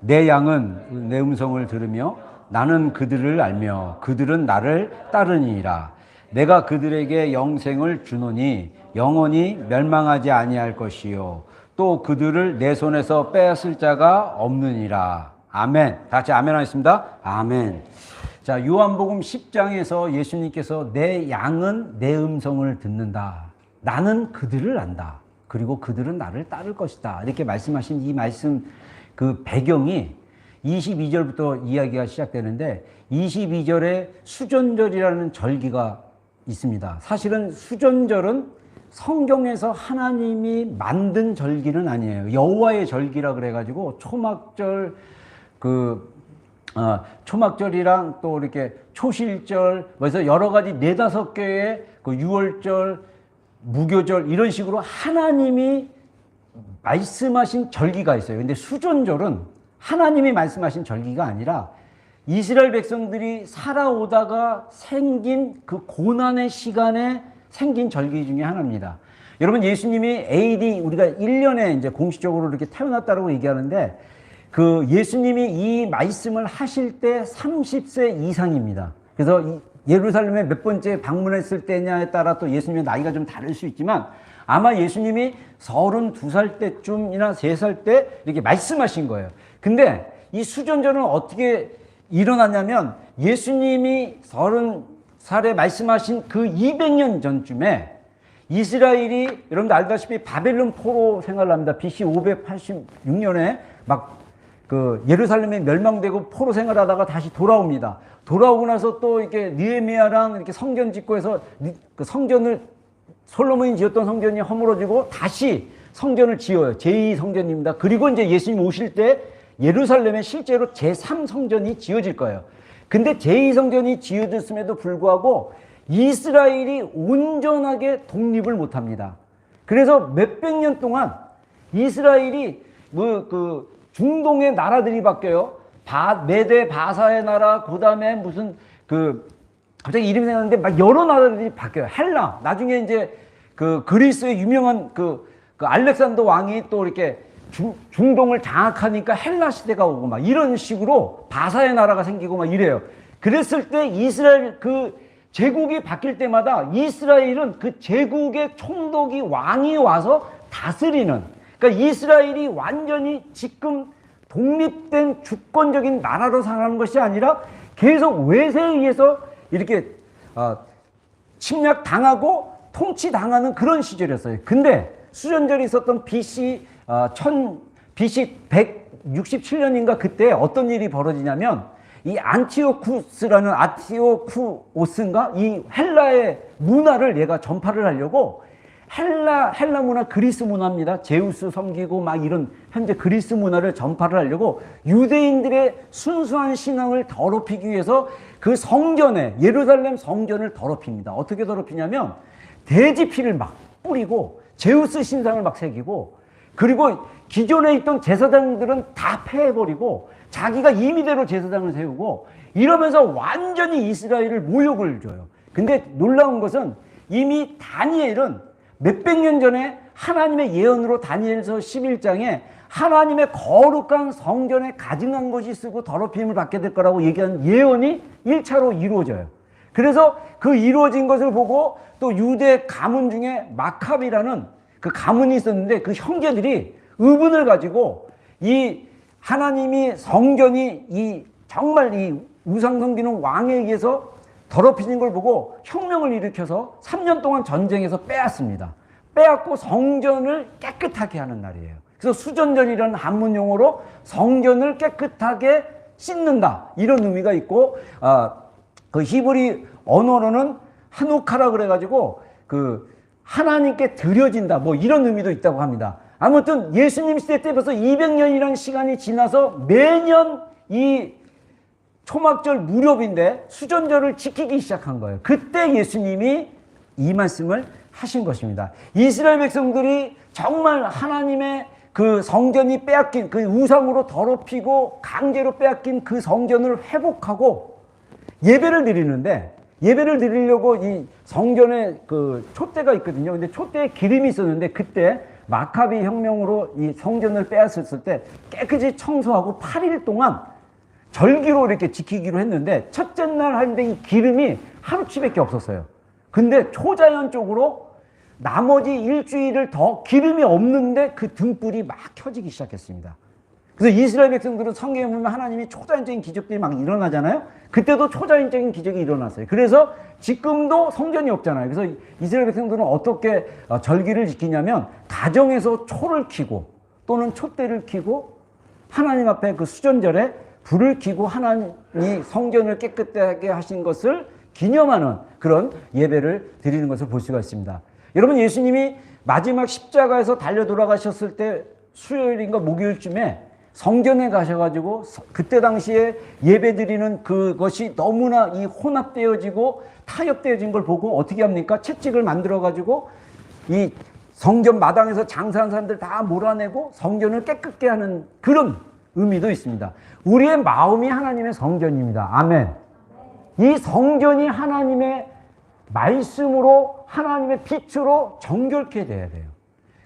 내 양은 내 음성을 들으며 나는 그들을 알며 그들은 나를 따르니라. 내가 그들에게 영생을 주노니 영원히 멸망하지 아니할 것이요 또 그들을 내 손에서 빼앗을 자가 없느니라. 아멘. 다 같이 아멘 하겠습니다. 아멘. 자, 요한복음 10장에서 예수님께서 내 양은 내 음성을 듣는다. 나는 그들을 안다. 그리고 그들은 나를 따를 것이다. 이렇게 말씀하신 이 말씀 그 배경이 22절부터 이야기가 시작되는데 22절에 수전절이라는 절기가 있습니다. 사실은 수전절은 성경에서 하나님이 만든 절기는 아니에요. 여호와의 절기라 그래가지고 초막절 초막절이랑 또 이렇게 초실절 그래서 여러 가지 4-5개의 그 유월절, 무교절 이런 식으로 하나님이 말씀하신 절기가 있어요. 근데 수전절은 하나님이 말씀하신 절기가 아니라 이스라엘 백성들이 살아오다가 생긴 그 고난의 시간에 생긴 절기 중에 하나입니다. 여러분, 예수님이 AD 우리가 1년에 이제 공식적으로 이렇게 태어났다고 얘기하는데 그 예수님이 이 말씀을 하실 때 30세 이상입니다. 그래서 예루살렘에 몇 번째 방문했을 때냐에 따라 또 예수님의 나이가 좀 다를 수 있지만 아마 예수님이 32살 때쯤이나 3살 때 이렇게 말씀하신 거예요. 근데 이 수전절은 어떻게 일어났냐면 예수님이 30살에 말씀하신 그 200년 전쯤에 이스라엘이 여러분들 알다시피 바벨론 포로 생활합니다. BC 586년에 막 그 예루살렘에 멸망되고 포로 생활하다가 다시 돌아옵니다. 돌아오고 나서 또 이렇게 느헤미야랑 이렇게 성전 짓고 해서 그 성전을 솔로몬이 지었던 성전이 허물어지고 다시 성전을 지어요. 제2성전입니다. 그리고 이제 예수님 오실 때 예루살렘에 실제로 제3성전이 지어질 거예요. 근데 제2성전이 지어졌음에도 불구하고 이스라엘이 온전하게 독립을 못 합니다. 그래서 몇백 년 동안 이스라엘이 중동의 나라들이 바뀌어요. 메대 바사의 나라, 그 다음에 무슨 갑자기 이름이 생각나는데 막 여러 나라들이 바뀌어요. 헬라. 나중에 이제 그리스의 유명한 알렉산더 왕이 또 이렇게 중동을 장악하니까 헬라 시대가 오고 막 이런 식으로 바사의 나라가 생기고 막 이래요. 그랬을 때 이스라엘 제국이 바뀔 때마다 이스라엘은 그 제국의 총독이 왕이 와서 다스리는 그러니까 이스라엘이 완전히 지금 독립된 주권적인 나라로 살아가는 것이 아니라 계속 외세에 의해서 이렇게 침략당하고 통치당하는 그런 시절이었어요. 근데 수전절이 있었던 BC 167년인가 그때 어떤 일이 벌어지냐면 이 아티오쿠오스인가 이 헬라의 문화를 얘가 전파를 하려고 헬라 문화 그리스 문화입니다. 제우스 섬기고 막 이런 현재 그리스 문화를 전파를 하려고 유대인들의 순수한 신앙을 더럽히기 위해서 그 성전에 예루살렘 성전을 더럽힙니다. 어떻게 더럽히냐면 돼지 피를 막 뿌리고 제우스 신상을 막 새기고 그리고 기존에 있던 제사장들은 다 패해버리고 자기가 임의대로 제사장을 세우고 이러면서 완전히 이스라엘을 모욕을 줘요. 근데 놀라운 것은 이미 다니엘은 몇백 년 전에 하나님의 예언으로 다니엘서 11장에 하나님의 거룩한 성전에 가증한 것이 쓰고 더럽힘을 받게 될 거라고 얘기한 예언이 1차로 이루어져요. 그래서 그 이루어진 것을 보고 또 유대 가문 중에 마캅이라는 그 가문이 있었는데 그 형제들이 의분을 가지고 이 하나님이 성전이 정말 이 우상 섬기는 왕에 의해서 더럽혀진 걸 보고 혁명을 일으켜서 3년 동안 전쟁에서 빼앗습니다. 빼앗고 성전을 깨끗하게 하는 날이에요. 그래서 수전절이라는 한문 용어로 성전을 깨끗하게 씻는다 이런 의미가 있고 그 히브리 언어로는 하누카라 그래가지고 하나님께 드려진다 뭐 이런 의미도 있다고 합니다. 아무튼 예수님 시대 때 벌써 200년이라는 시간이 지나서 매년 이 초막절 무렵인데 수전절을 지키기 시작한 거예요. 그때 예수님이 이 말씀을 하신 것입니다. 이스라엘 백성들이 정말 하나님의 그 성전이 빼앗긴 그 우상으로 더럽히고 강제로 빼앗긴 그 성전을 회복하고 예배를 드리는데 예배를 드리려고 이 성전에 그 촛대가 있거든요. 근데 촛대에 기름이 있었는데 그때 마카비 혁명으로 이 성전을 빼앗았을 때 깨끗이 청소하고 8일 동안 절기로 이렇게 지키기로 했는데 첫째 날 하는데 이 기름이 하루치밖에 없었어요. 근데 초자연적으로 나머지 일주일을 더 기름이 없는데 그 등불이 막 켜지기 시작했습니다. 그래서 이스라엘 백성들은 성경에 보면 하나님이 초자연적인 기적들이 막 일어나잖아요. 그때도 초자연적인 기적이 일어났어요. 그래서 지금도 성전이 없잖아요. 그래서 이스라엘 백성들은 어떻게 절기를 지키냐면 가정에서 초를 켜고 또는 촛대를 켜고 하나님 앞에 그 수전절에 불을 켜고 하나님이 성전을 깨끗하게 하신 것을 기념하는 그런 예배를 드리는 것을 볼 수가 있습니다. 여러분, 예수님이 마지막 십자가에서 달려 돌아가셨을 때 수요일인가 목요일쯤에 성전에 가셔가지고 그때 당시에 예배 드리는 그것이 너무나 이 혼합되어지고 타협되어진 걸 보고 어떻게 합니까? 채찍을 만들어가지고 이 성전 마당에서 장사하는 사람들 다 몰아내고 성전을 깨끗게 하는 그런 의미도 있습니다. 우리의 마음이 하나님의 성전입니다. 아멘. 이 성전이 하나님의 말씀으로 하나님의 빛으로 정결케 돼야 돼요.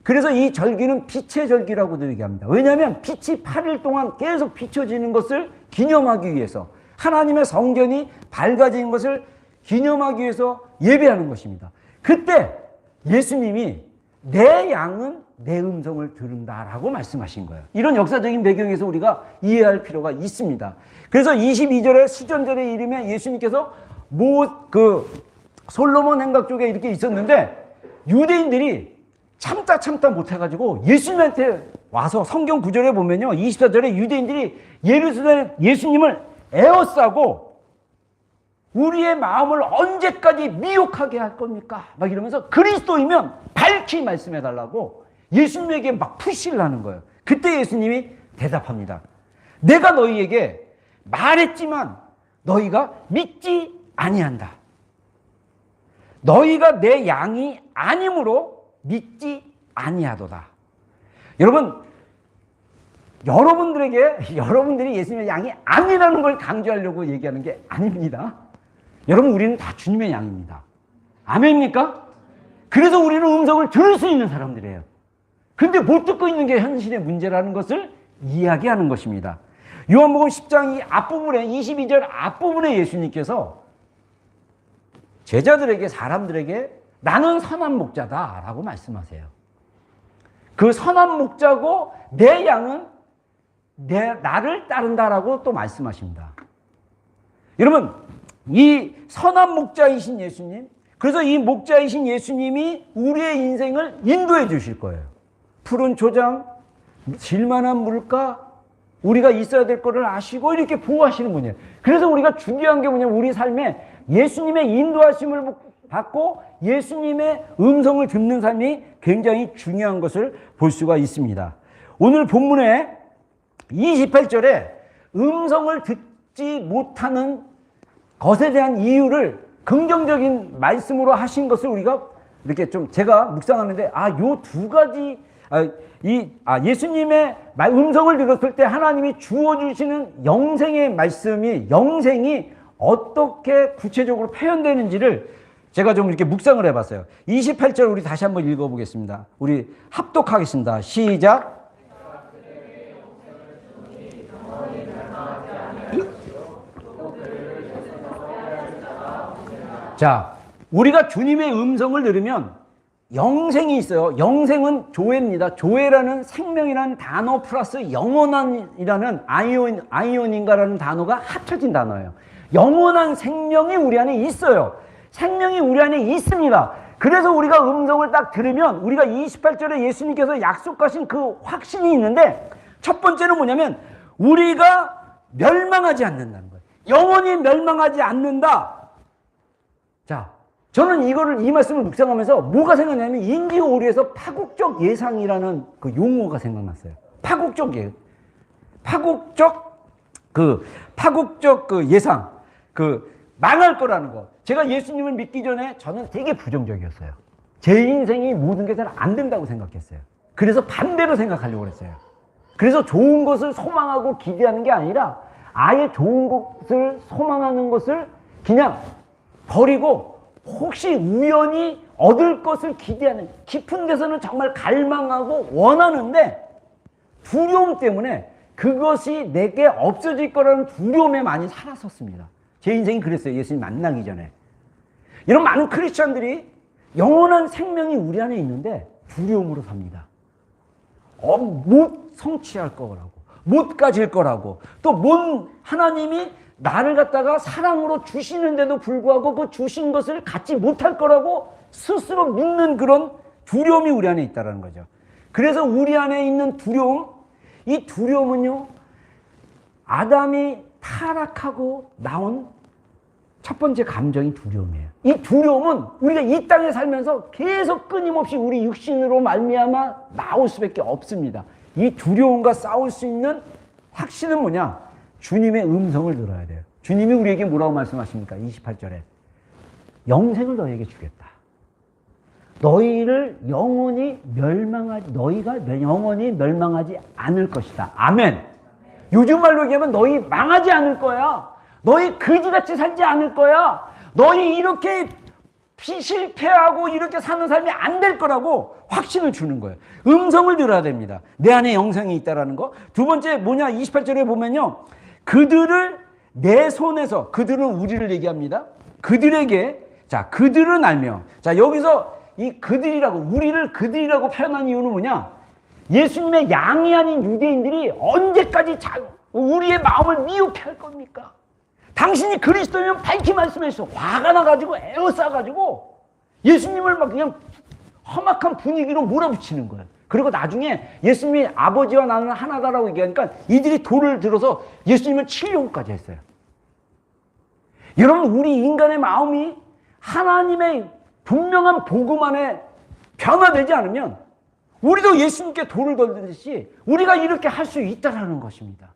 그래서 이 절기는 빛의 절기라고도 얘기합니다. 왜냐하면 빛이 8일 동안 계속 비춰지는 것을 기념하기 위해서, 하나님의 성전이 밝아지는 것을 기념하기 위해서 예배하는 것입니다. 그때 예수님이 내 양은 내 음성을 들은다라고 말씀하신 거예요. 이런 역사적인 배경에서 우리가 이해할 필요가 있습니다. 그래서 22절에 수전절의 이름에 예수님께서 솔로몬 행각 쪽에 이렇게 있었는데 유대인들이 참다 못해가지고 예수님한테 와서 성경 구절에 보면요, 24절에 유대인들이 예수님을 에워싸고 우리의 마음을 언제까지 미혹하게 할 겁니까? 막 이러면서 그리스도이면 밝히 말씀해달라고 예수님에게 막 푸시를 하는 거예요. 그때 예수님이 대답합니다. 내가 너희에게 말했지만 너희가 믿지 아니한다. 너희가 내 양이 아니므로 믿지 아니하도다. 여러분들이 예수님의 양이 아니라는 걸 강조하려고 얘기하는 게 아닙니다. 여러분, 우리는 다 주님의 양입니다. 아멘입니까? 그래서 우리는 음성을 들을 수 있는 사람들이에요. 근데 못 듣고 있는 게 현실의 문제라는 것을 이야기하는 것입니다. 요한복음 10장 이 앞부분에 22절 앞부분에 예수님께서 제자들에게, 사람들에게 나는 선한 목자다 라고 말씀하세요. 그 선한 목자고 내 양은 나를 따른다라고 또 말씀하십니다. 여러분, 이 선한 목자이신 예수님, 그래서 이 목자이신 예수님이 우리의 인생을 인도해 주실 거예요. 푸른 초장, 질만한 물가, 우리가 있어야 될 거를 아시고 이렇게 보호하시는 분이에요. 그래서 우리가 중요한 게 뭐냐면 우리 삶에 예수님의 인도하심을 받고 예수님의 음성을 듣는 삶이 굉장히 중요한 것을 볼 수가 있습니다. 오늘 본문에 28절에 음성을 듣지 못하는 것에 대한 이유를 긍정적인 말씀으로 하신 것을 우리가 이렇게 좀 제가 묵상하는데, 요 두 가지, 예수님의 음성을 들었을 때 하나님이 주어주시는 영생의 말씀이, 영생이 어떻게 구체적으로 표현되는지를 제가 좀 이렇게 묵상을 해봤어요. 28절 우리 다시 한번 읽어보겠습니다. 우리 합독하겠습니다. 시작. 자, 우리가 주님의 음성을 들으면 영생이 있어요. 영생은 조회입니다. 조회라는 생명이라는 단어 플러스 영원한이라는 아이온인가라는 단어가 합쳐진 단어예요. 영원한 생명이 우리 안에 있어요. 생명이 우리 안에 있습니다. 그래서 우리가 음성을 딱 들으면 우리가 28절에 예수님께서 약속하신 그 확신이 있는데, 첫 번째는 뭐냐면 우리가 멸망하지 않는다는 거예요. 영원히 멸망하지 않는다. 자, 저는 이 말씀을 묵상하면서 뭐가 생각나냐면 인디오 오리에서 파국적 예상이라는 그 용어가 생각났어요. 파국적 예상, 망할 거라는 거. 제가 예수님을 믿기 전에 저는 되게 부정적이었어요. 제 인생이 모든 게 잘 안 된다고 생각했어요. 그래서 반대로 생각하려고 했어요. 그래서 좋은 것을 소망하고 기대하는 게 아니라 아예 좋은 것을 소망하는 것을 그냥 버리고 혹시 우연히 얻을 것을 기대하는, 깊은 데서는 정말 갈망하고 원하는데 두려움 때문에 그것이 내게 없어질 거라는 두려움에 많이 살았었습니다. 제 인생이 그랬어요. 예수님 만나기 전에. 이런 많은 크리스천들이 영원한 생명이 우리 안에 있는데 두려움으로 삽니다. 못 성취할 거라고, 못 가질 거라고, 또 하나님이 나를 갖다가 사랑으로 주시는데도 불구하고 그 주신 것을 갖지 못할 거라고 스스로 믿는 그런 두려움이 우리 안에 있다는 거죠. 그래서 우리 안에 있는 두려움, 이 두려움은요, 아담이 타락하고 나온 첫 번째 감정이 두려움이에요. 이 두려움은 우리가 이 땅에 살면서 계속 끊임없이 우리 육신으로 말미암아 나올 수밖에 없습니다. 이 두려움과 싸울 수 있는 확신은 뭐냐? 주님의 음성을 들어야 돼요. 주님이 우리에게 뭐라고 말씀하십니까? 28절에 영생을 너희에게 주겠다. 너희가 영원히 멸망하지 않을 것이다. 아멘. 요즘 말로 얘기하면 너희 망하지 않을 거야. 너희 그지같이 살지 않을 거야. 너희 이렇게 실패하고 이렇게 사는 삶이 안 될 거라고 확신을 주는 거예요. 음성을 들어야 됩니다. 내 안에 영생이 있다라는 거. 두 번째 뭐냐? 28절에 보면요. 그들을 내 손에서, 그들은 우리를 얘기합니다. 그들에게, 자, 그들은 알며. 자, 여기서 이 그들이라고, 우리를 그들이라고 표현한 이유는 뭐냐? 예수님의 양이 아닌 유대인들이 언제까지 우리의 마음을 미혹해 할 겁니까? 당신이 그리스도면 밝히 말씀했어. 화가 나가지고 에어싸가지고 예수님을 막 그냥 험악한 분위기로 몰아붙이는 거예요. 그리고 나중에 예수님이 아버지와 나는 하나다라고 얘기하니까 이들이 돌을 들어서 예수님을 치려고까지 했어요. 여러분, 우리 인간의 마음이 하나님의 분명한 복음 안에 변화되지 않으면 우리도 예수님께 돌을 던지듯이 우리가 이렇게 할 수 있다라는 것입니다.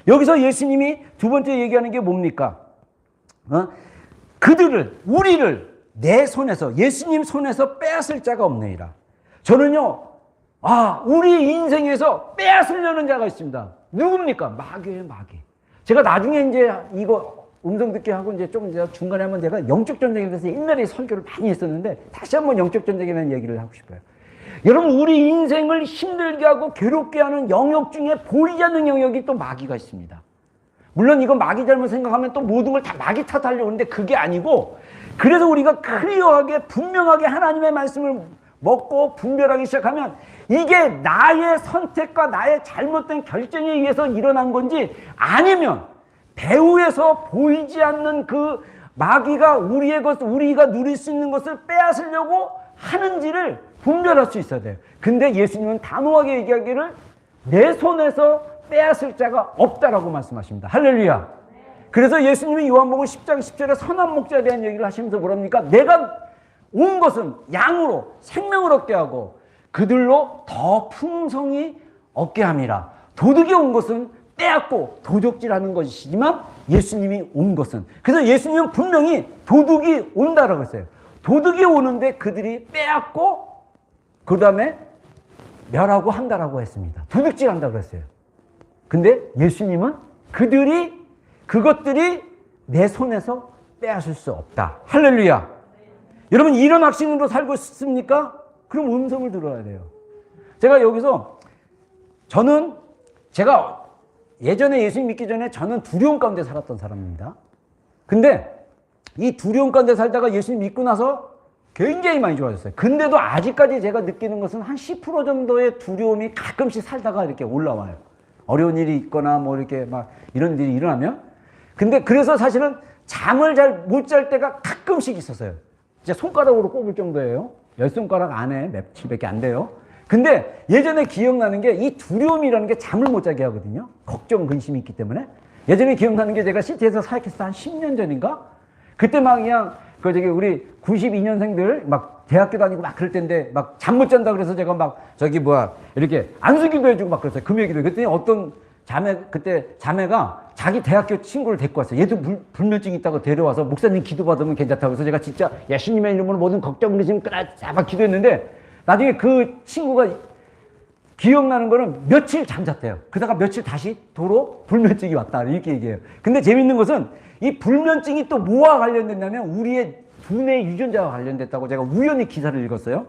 여기서 예수님이 두 번째 얘기하는 게 뭡니까? 우리를 내 손에서, 예수님 손에서 빼앗을 자가 없느니라. 저는요, 우리 인생에서 빼앗으려는 자가 있습니다. 누굽니까? 마귀예요, 마귀. 제가 나중에 이제 이거 음성 듣게 하고 이제 좀 중간에 한번 제가 영적 전쟁에 대해서 옛날에 설교를 많이 했었는데 다시 한번 영적 전쟁에 대한 얘기를 하고 싶어요. 여러분, 우리 인생을 힘들게 하고 괴롭게 하는 영역 중에 보이지 않는 영역이 또 마귀가 있습니다. 물론 이거 마귀 잘못 생각하면 또 모든 걸 다 마귀 탓하려고 하는데 그게 아니고, 그래서 우리가 클리어하게 분명하게 하나님의 말씀을 먹고 분별하기 시작하면 이게 나의 선택과 나의 잘못된 결정에 의해서 일어난 건지, 아니면 배후에서 보이지 않는 그 마귀가 우리가 누릴 수 있는 것을 빼앗으려고 하는지를 분별할 수 있어야 돼요. 근데 예수님은 단호하게 얘기하기를 내 손에서 빼앗을 자가 없다라고 말씀하십니다. 할렐루야. 그래서 예수님이 요한복음 10장 10절에 선한 목자에 대한 얘기를 하시면서 뭐랍니까? 내가 온 것은 양으로 생명을 얻게 하고 그들로 더 풍성히 얻게 함이라. 도둑이 온 것은 빼앗고 도적질하는 것이지만 예수님이 온 것은, 그래서 예수님은 분명히 도둑이 온다라고 했어요. 도둑이 오는데 그들이 빼앗고 그 다음에 멸하고 한다라고 했습니다. 도둑질 한다고 했어요. 근데 예수님은 그것들이 내 손에서 빼앗을 수 없다. 할렐루야. 여러분, 이런 확신으로 살고 있습니까? 그럼 음성을 들어야 돼요. 제가 여기서 제가 예전에 예수님 믿기 전에 저는 두려움 가운데 살았던 사람입니다. 근데 이 두려움 가운데 살다가 예수님 믿고 나서 굉장히 많이 좋아졌어요. 근데도 아직까지 제가 느끼는 것은 한 10% 정도의 두려움이 가끔씩 살다가 이렇게 올라와요. 어려운 일이 있거나 뭐 이렇게 막 이런 일이 일어나면. 근데 그래서 사실은 잠을 잘 못 잘 때가 가끔씩 있었어요. 진짜 손가락으로 꼽을 정도예요. 10손가락 안에 며칠밖에 안 돼요. 근데 예전에 기억나는 게 이 두려움이라는 게 잠을 못 자게 하거든요. 걱정, 근심이 있기 때문에. 예전에 기억나는 게 제가 시티에서 사역했을 한 10년 전인가? 그때 막 그냥 우리 92년생들 막 대학교 다니고 막 그럴 때인데 막 잠 못 잔다 그래서 제가 막 이렇게 안수기도 해주고 막 그랬어요. 금요기도. 그랬더니 어떤 자매가 자기 대학교 친구를 데리고 왔어요. 얘도 불면증 있다고 데려와서 목사님 기도 받으면 괜찮다고 해서 제가 진짜 예수님의 이름으로 모든 걱정 근심 막 기도했는데 나중에 그 친구가 기억나는 거는 며칠 잠잤대요. 그러다가 며칠 다시 도로 불면증이 왔다 이렇게 얘기해요. 근데 재밌는 것은 이 불면증이 또 뭐와 관련된다면 우리의 두뇌 유전자와 관련됐다고 제가 우연히 기사를 읽었어요.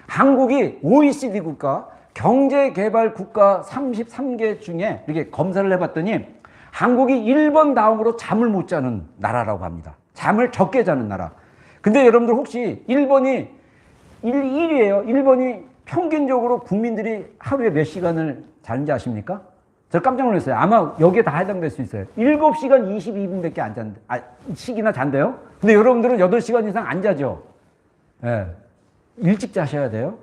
한국이 OECD 국가, 경제개발 국가 33개 중에 이렇게 검사를 해봤더니 한국이 1번 다음으로 잠을 못 자는 나라라고 합니다. 잠을 적게 자는 나라. 근데 여러분들 혹시 1번이 1위예요. 1번이 평균적으로 국민들이 하루에 몇 시간을 자는지 아십니까? 저 깜짝 놀랐어요. 아마 여기에 다 해당될 수 있어요. 7시간 22분밖에 안 잔대, 시기나 잔대요? 근데 여러분들은 8시간 이상 안 자죠? 예. 일찍 자셔야 돼요.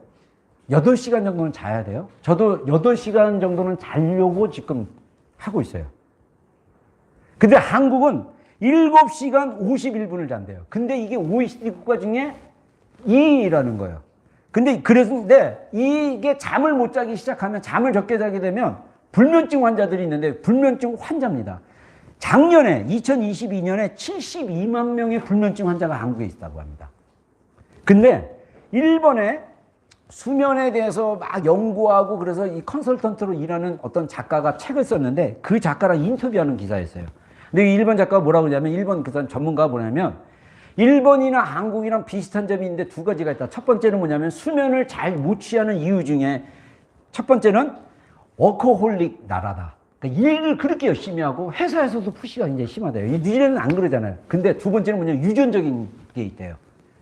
8시간 정도는 자야 돼요. 저도 8시간 정도는 자려고 지금 하고 있어요. 근데 한국은 7시간 51분을 잔대요. 근데 이게 OECD 국가 중에 2위라는 거예요. 근데 그랬는데 이게 잠을 못 자기 시작하면, 잠을 적게 자게 되면 불면증 환자들이 있는데, 불면증 환자입니다. 작년에 2022년에 72만 명의 불면증 환자가 한국에 있다고 합니다. 근데 일본에 수면에 대해서 막 연구하고 그래서 이 컨설턴트로 일하는 어떤 작가가 책을 썼는데, 그 작가랑 인터뷰하는 기사였어요. 근데 이 일본 작가가 뭐라고 하냐면, 일본 그 전문가가 뭐냐면, 일본이나 한국이랑 비슷한 점이 있는데 두 가지가 있다. 첫 번째는 뭐냐면, 수면을 잘 못 취하는 이유 중에 첫 번째는 워커홀릭 나라다. 그러니까 일을 그렇게 열심히 하고 회사에서도 푸시가 굉장히 심하대요. 니네는 안 그러잖아요. 근데 두 번째는 뭐냐면 유전적인 게 있대요.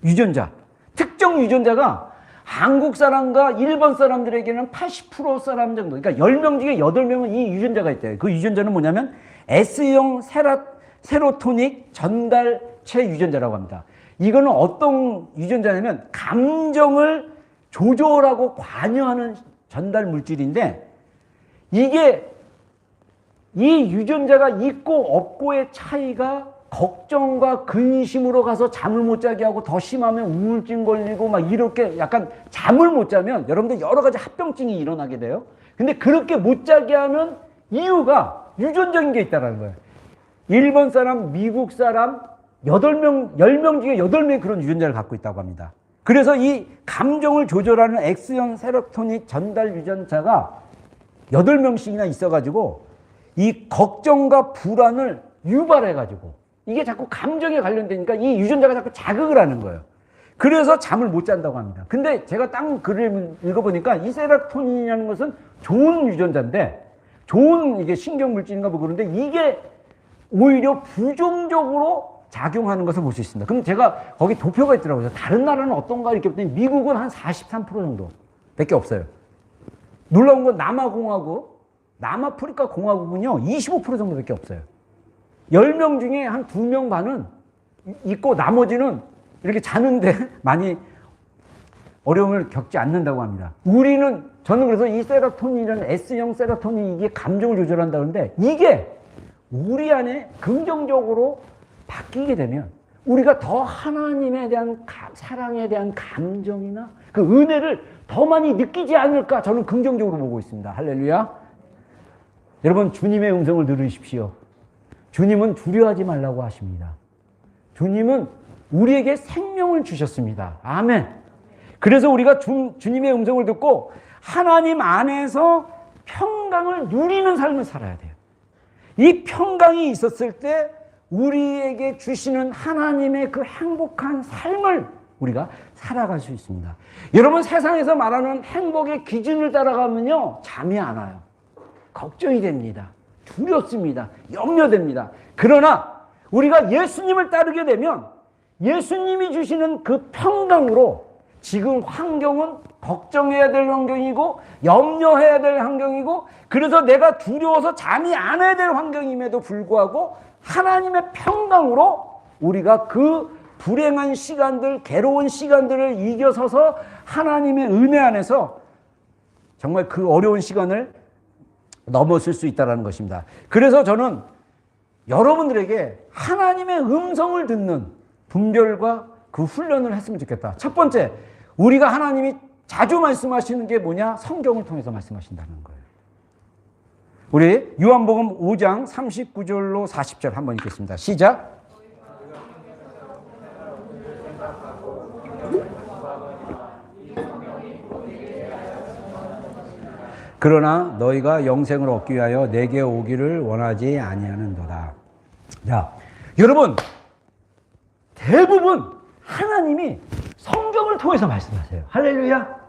유전자. 특정 유전자가 한국 사람과 일본 사람들에게는 80% 사람 정도, 그러니까 10명 중에 8명은 이 유전자가 있대요. 그 유전자는 뭐냐면 S형 세로토닉 전달체 유전자라고 합니다. 이거는 어떤 유전자냐면 감정을 조절하고 관여하는 전달 물질인데, 이게 이 유전자가 있고 없고의 차이가 걱정과 근심으로 가서 잠을 못 자게 하고, 더 심하면 우울증 걸리고 막 이렇게 약간 잠을 못 자면 여러분들 여러 가지 합병증이 일어나게 돼요. 근데 그렇게 못 자게 하는 이유가 유전적인 게 있다는 거예요. 일본 사람, 미국 사람 8명, 10명 중에 8명이 그런 유전자를 갖고 있다고 합니다. 그래서 이 감정을 조절하는 X형 세로토닉 전달 유전자가 8명씩이나 있어가지고 이 걱정과 불안을 유발해가지고, 이게 자꾸 감정에 관련되니까 이 유전자가 자꾸 자극을 하는 거예요. 그래서 잠을 못 잔다고 합니다. 근데 제가 딱 글을 읽어보니까 이 세로토닌이라는 것은 좋은 유전자인데, 좋은 이게 신경물질인가 뭐 그런데, 이게 오히려 부정적으로 작용하는 것을 볼 수 있습니다. 그럼 제가 거기 도표가 있더라고요. 다른 나라는 어떤가 이렇게 봤더니 미국은 한 43% 정도 밖에 없어요. 놀라운 건 남아공화국, 남아프리카 공화국은요 25% 정도밖에 없어요. 10명 중에 한 2명 반은 있고 나머지는 이렇게 자는데 많이 어려움을 겪지 않는다고 합니다. 저는 그래서 이 세로토닌이라는 S형 세로토닌, 이게 감정을 조절한다는데, 이게 우리 안에 긍정적으로 바뀌게 되면 우리가 더 하나님에 대한 사랑에 대한 감정이나 그 은혜를 더 많이 느끼지 않을까, 저는 긍정적으로 보고 있습니다. 할렐루야. 여러분, 주님의 음성을 들으십시오. 주님은 두려워하지 말라고 하십니다. 주님은 우리에게 생명을 주셨습니다. 아멘. 그래서 우리가 주님의 음성을 듣고 하나님 안에서 평강을 누리는 삶을 살아야 돼요. 이 평강이 있었을 때 우리에게 주시는 하나님의 그 행복한 삶을 우리가 살아갈 수 있습니다. 여러분, 세상에서 말하는 행복의 기준을 따라가면요 잠이 안 와요. 걱정이 됩니다. 두렵습니다. 염려됩니다. 그러나 우리가 예수님을 따르게 되면 예수님이 주시는 그 평강으로, 지금 환경은 걱정해야 될 환경이고 염려해야 될 환경이고, 그래서 내가 두려워서 잠이 안 와야 될 환경임에도 불구하고 하나님의 평강으로 우리가 그 불행한 시간들, 괴로운 시간들을 이겨서서 하나님의 은혜 안에서 정말 그 어려운 시간을 넘어설 수 있다는 것입니다. 그래서 저는 여러분들에게 하나님의 음성을 듣는 분별과 그 훈련을 했으면 좋겠다. 첫 번째, 우리가 하나님이 자주 말씀하시는 게 뭐냐? 성경을 통해서 말씀하신다는 거예요. 우리 요한복음 5장 39절로 40절 한번 읽겠습니다. 시작. 그러나 너희가 영생을 얻기 위하여 내게 오기를 원하지 아니하는도다. 자, 여러분, 대부분 하나님이 성경을 통해서 말씀하세요. 할렐루야.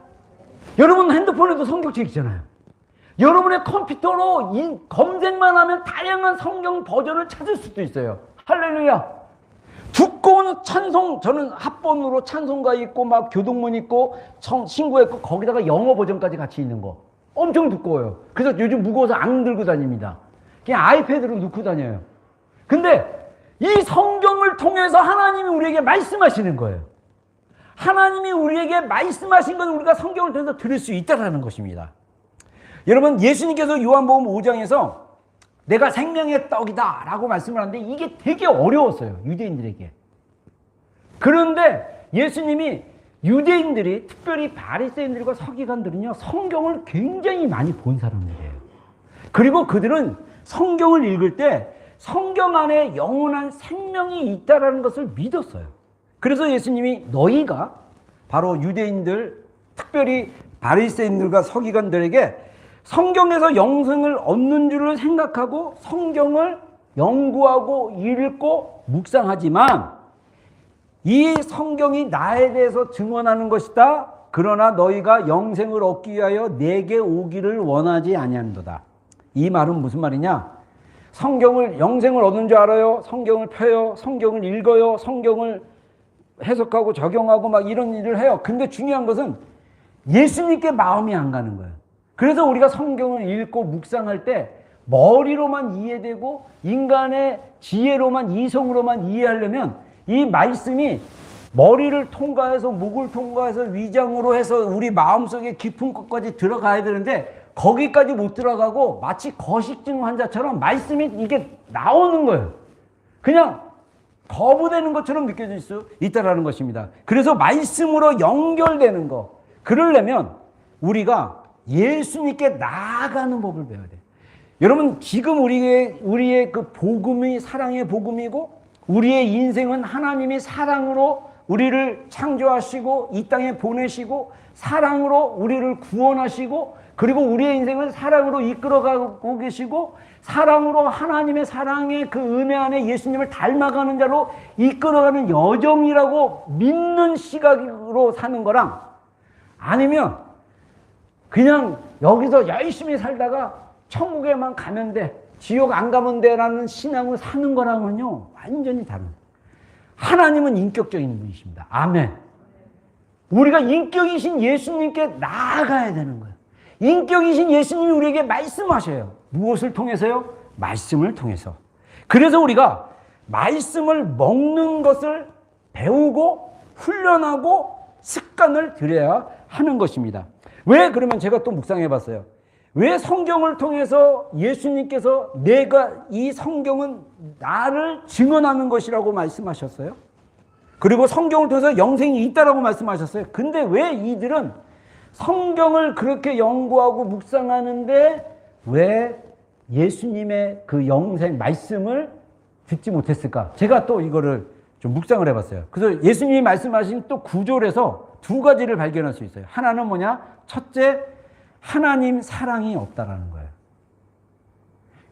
여러분 핸드폰에도 성경책 있잖아요. 여러분의 컴퓨터로 검색만 하면 다양한 성경 버전을 찾을 수도 있어요. 할렐루야. 두꺼운 찬송, 저는 합본으로 찬송가 있고 막 교동문 있고 신구가 있고 거기다가 영어 버전까지 같이 있는 거 엄청 두꺼워요. 그래서 요즘 무거워서 안 들고 다닙니다. 그냥 아이패드로 넣고 다녀요. 근데 이 성경을 통해서 하나님이 우리에게 말씀하시는 거예요. 하나님이 우리에게 말씀하신 건 우리가 성경을 통해서 들을 수 있다는 것입니다. 여러분, 예수님께서 요한복음 5장에서 내가 생명의 떡이다 라고 말씀을 하는데 이게 되게 어려웠어요, 유대인들에게. 그런데 예수님이 유대인들이, 특별히 바리새인들과 서기관들은요, 성경을 굉장히 많이 본 사람들이에요. 그리고 그들은 성경을 읽을 때 성경 안에 영원한 생명이 있다는 것을 믿었어요. 그래서 예수님이 너희가 바로 유대인들, 특별히 바리새인들과 서기관들에게 성경에서 영생을 얻는 줄을 생각하고 성경을 연구하고 읽고 묵상하지만 이 성경이 나에 대해서 증언하는 것이다. 그러나 너희가 영생을 얻기 위하여 내게 오기를 원하지 아니한도다. 이 말은 무슨 말이냐? 성경을, 영생을 얻는 줄 알아요. 성경을 펴요. 성경을 읽어요. 성경을 해석하고 적용하고 막 이런 일을 해요. 근데 중요한 것은 예수님께 마음이 안 가는 거예요. 그래서 우리가 성경을 읽고 묵상할 때 머리로만 이해되고 인간의 지혜로만, 이성으로만 이해하려면 이 말씀이 머리를 통과해서 목을 통과해서 위장으로 해서 우리 마음속에 깊은 곳까지 들어가야 되는데 거기까지 못 들어가고 마치 거식증 환자처럼 말씀이 이게 나오는 거예요. 그냥 거부되는 것처럼 느껴질 수 있다는 것입니다. 그래서 말씀으로 연결되는 거, 그러려면 우리가 예수님께 나아가는 법을 배워야 돼요. 여러분, 지금 우리의 그 복음이 사랑의 복음이고 우리의 인생은 하나님이 사랑으로 우리를 창조하시고 이 땅에 보내시고 사랑으로 우리를 구원하시고 그리고 우리의 인생을 사랑으로 이끌어가고 계시고 사랑으로 하나님의 사랑의 그 은혜 안에 예수님을 닮아가는 자로 이끌어가는 여정이라고 믿는 시각으로 사는 거랑 아니면 그냥 여기서 열심히 살다가 천국에만 가면 돼, 지옥 안 가면 돼라는 신앙을 사는 거랑은요 완전히 다른. 하나님은 인격적인 분이십니다. 아멘. 우리가 인격이신 예수님께 나아가야 되는 거예요. 인격이신 예수님이 우리에게 말씀하셔요. 무엇을 통해서요? 말씀을 통해서. 그래서 우리가 말씀을 먹는 것을 배우고 훈련하고 습관을 들여야 하는 것입니다. 왜? 그러면 제가 또 묵상해 봤어요. 왜 성경을 통해서 예수님께서 내가 이 성경은 나를 증언하는 것이라고 말씀하셨어요? 그리고 성경을 통해서 영생이 있다라고 말씀하셨어요. 근데 왜 이들은 성경을 그렇게 연구하고 묵상하는데 왜 예수님의 그 영생 말씀을 듣지 못했을까? 제가 또 이거를 좀 묵상을 해봤어요. 그래서 예수님이 말씀하신 또 구절에서 두 가지를 발견할 수 있어요. 하나는 뭐냐? 첫째, 하나님 사랑이 없다라는 거예요.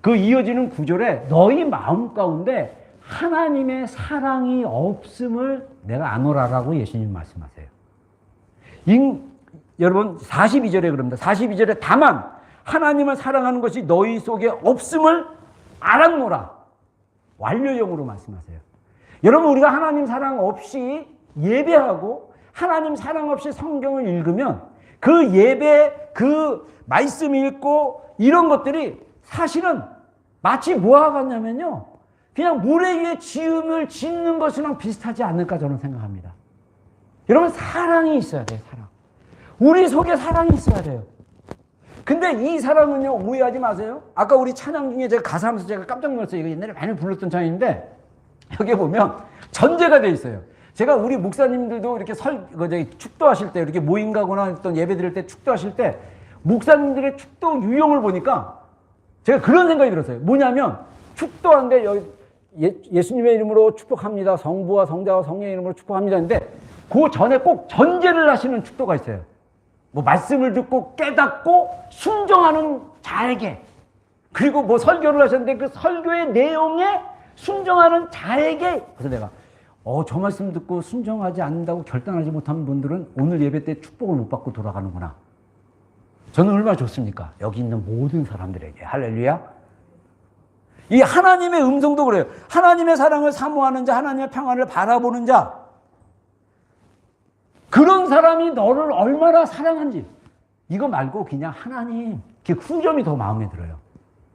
그 이어지는 구절에 너희 마음 가운데 하나님의 사랑이 없음을 내가 아노라라고 예수님 말씀하세요. 여러분 42절에 그럽니다. 42절에 다만 하나님을 사랑하는 것이 너희 속에 없음을 알았노라. 완료형으로 말씀하세요. 여러분, 우리가 하나님 사랑 없이 예배하고 하나님 사랑 없이 성경을 읽으면 그 예배, 그 말씀 읽고 이런 것들이 사실은 마치 뭐와 같냐면요, 그냥 모래 위에 지음을 짓는 것이랑 비슷하지 않을까 저는 생각합니다. 여러분, 사랑이 있어야 돼요. 사랑. 우리 속에 사랑이 있어야 돼요. 근데 이 사랑은요, 오해하지 마세요. 아까 우리 찬양 중에 제가 가사하면서 제가 깜짝 놀랐어요. 이거 옛날에 많이 불렀던 찬양인데 여기 보면 전제가 돼 있어요. 제가 우리 목사님들도 이렇게 축도하실 때, 이렇게 모임 가거나 어떤 예배 드릴 때 축도하실 때 목사님들의 축도 유형을 보니까 제가 그런 생각이 들었어요. 뭐냐면 축도하는데 여기 예수님의 이름으로 축복합니다. 성부와 성자와 성령의 이름으로 축복합니다. 근데 그 전에 꼭 전제를 하시는 축도가 있어요. 뭐 말씀을 듣고 깨닫고 순종하는 자에게, 그리고 뭐 설교를 하셨는데 그 설교의 내용에 순종하는 자에게. 그래서 내가 저 말씀 듣고 순종하지 않는다고 결단하지 못한 분들은 오늘 예배 때 축복을 못 받고 돌아가는구나. 저는 얼마나 좋습니까? 여기 있는 모든 사람들에게. 할렐루야. 이 하나님의 음성도 그래요. 하나님의 사랑을 사모하는 자, 하나님의 평안을 바라보는 자, 그런 사람이 너를 얼마나 사랑한지, 이거 말고 그냥 하나님, 그 후렴이 더 마음에 들어요.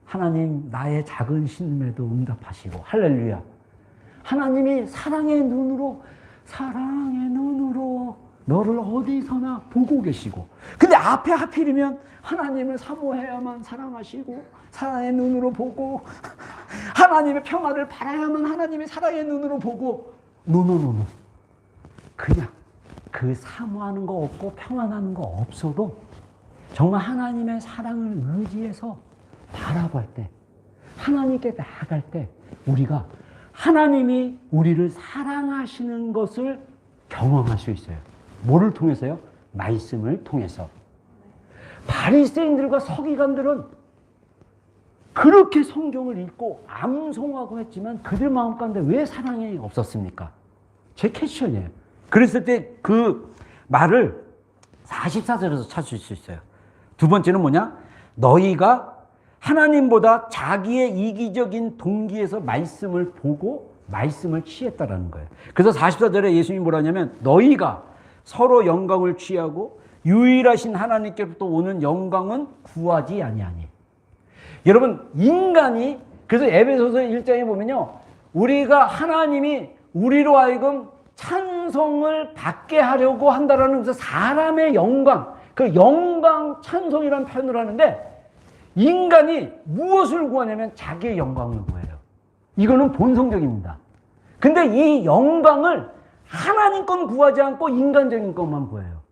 하나님 나의 작은 신음에도 응답하시고. 할렐루야. 하나님이 사랑의 눈으로 너를 어디서나 보고 계시고. 근데 앞에 하필이면 하나님을 사모해야만 사랑하시고, 사랑의 눈으로 보고, 하나님의 평화를 바라야만 하나님의 사랑의 눈으로 보고. 노노노노. 그냥 그 사모하는 거 없고 평안하는 거 없어도 정말 하나님의 사랑을 의지해서 바라볼 때, 하나님께 나아갈 때 우리가 하나님이 우리를 사랑하시는 것을 경험할 수 있어요. 뭐를 통해서요? 말씀을 통해서. 바리새인들과 서기관들은 그렇게 성경을 읽고 암송하고 했지만 그들 마음 가운데 왜 사랑이 없었습니까? 제 퀘스천이에요. 그랬을 때 그 말을 44절에서 찾을 수 있어요. 두 번째는 뭐냐? 너희가 하나님보다 자기의 이기적인 동기에서 말씀을 보고 말씀을 취했다라는 거예요. 그래서 44절에 예수님이 뭐라 하냐면 너희가 서로 영광을 취하고 유일하신 하나님께로부터 오는 영광은 구하지 아니하니. 여러분, 인간이, 그래서 에베소서 1장에 보면요, 우리가 하나님이 우리로 하여금 찬송을 받게 하려고 한다라는, 그래서 사람의 영광, 그 영광 찬송이라는 표현을 하는데, 인간이 무엇을 구하냐면 자기의 영광을 구해요. 이거는 본성적입니다. 근데 이 영광을 하나님 건 구하지 않고 인간적인 것만 구해요.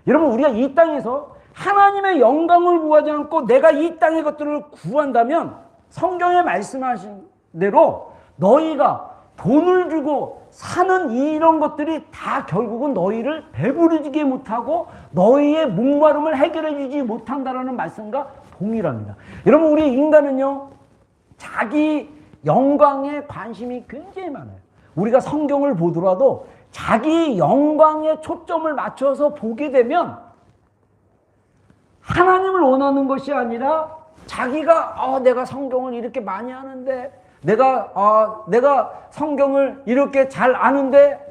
여러분, 우리가 이 땅에서 하나님의 영광을 구하지 않고 내가 이 땅의 것들을 구한다면 성경에 말씀하신 대로 너희가 돈을 주고 사는 이런 것들이 다 결국은 너희를 배부르게 못하고 너희의 목마름을 해결해 주지 못한다라는 말씀과 동일합니다. 여러분, 우리 인간은요, 자기 영광에 관심이 굉장히 많아요. 우리가 성경을 보더라도 자기 영광에 초점을 맞춰서 보게 되면 하나님을 원하는 것이 아니라 자기가 내가 성경을 이렇게 많이 하는데, 내가 성경을 이렇게 잘 아는데,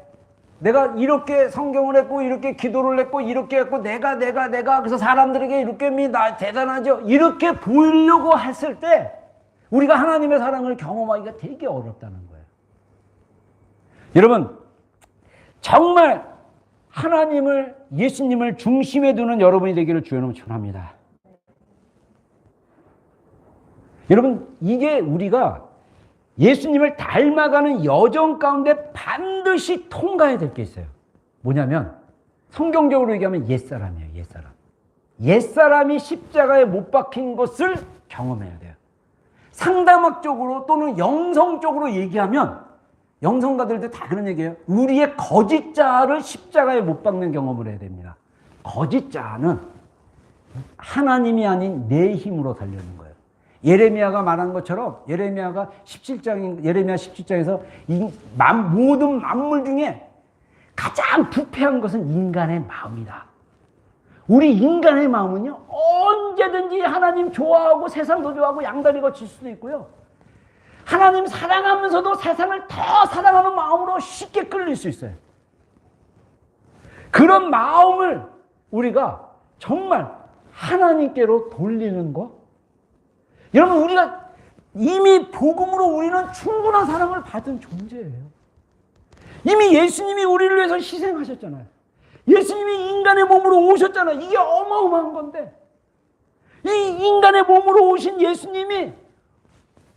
내가 이렇게 성경을 했고 이렇게 기도를 했고 이렇게 했고 내가 그래서 사람들에게 이렇게 나 대단하죠, 이렇게 보이려고 했을 때 우리가 하나님의 사랑을 경험하기가 되게 어렵다는 거예요. 여러분, 정말 하나님을, 예수님을 중심에 두는 여러분이 되기를 주여는 축원합니다. 여러분, 이게 우리가 예수님을 닮아가는 여정 가운데 반드시 통과해야 될 게 있어요. 뭐냐면 성경적으로 얘기하면 옛사람이에요. 옛사람. 옛사람이 십자가에 못 박힌 것을 경험해야 돼요. 상담학적으로 또는 영성적으로 얘기하면 영성가들도 다 그런 얘기예요. 우리의 거짓자를 십자가에 못 박는 경험을 해야 됩니다. 거짓자는 하나님이 아닌 내 힘으로 달려있는 거예요. 예레미야가 말한 것처럼 예레미야 17장에서 모든 만물 중에 가장 부패한 것은 인간의 마음이다. 우리 인간의 마음은요, 언제든지 하나님 좋아하고 세상도 좋아하고 양다리 거칠 수도 있고요, 하나님 사랑하면서도 세상을 더 사랑하는 마음으로 쉽게 끌릴 수 있어요. 그런 마음을 우리가 정말 하나님께로 돌리는 것. 여러분, 우리가 이미 복음으로 우리는 충분한 사랑을 받은 존재예요. 이미 예수님이 우리를 위해서 희생하셨잖아요. 예수님이 인간의 몸으로 오셨잖아요. 이게 어마어마한 건데, 이 인간의 몸으로 오신 예수님이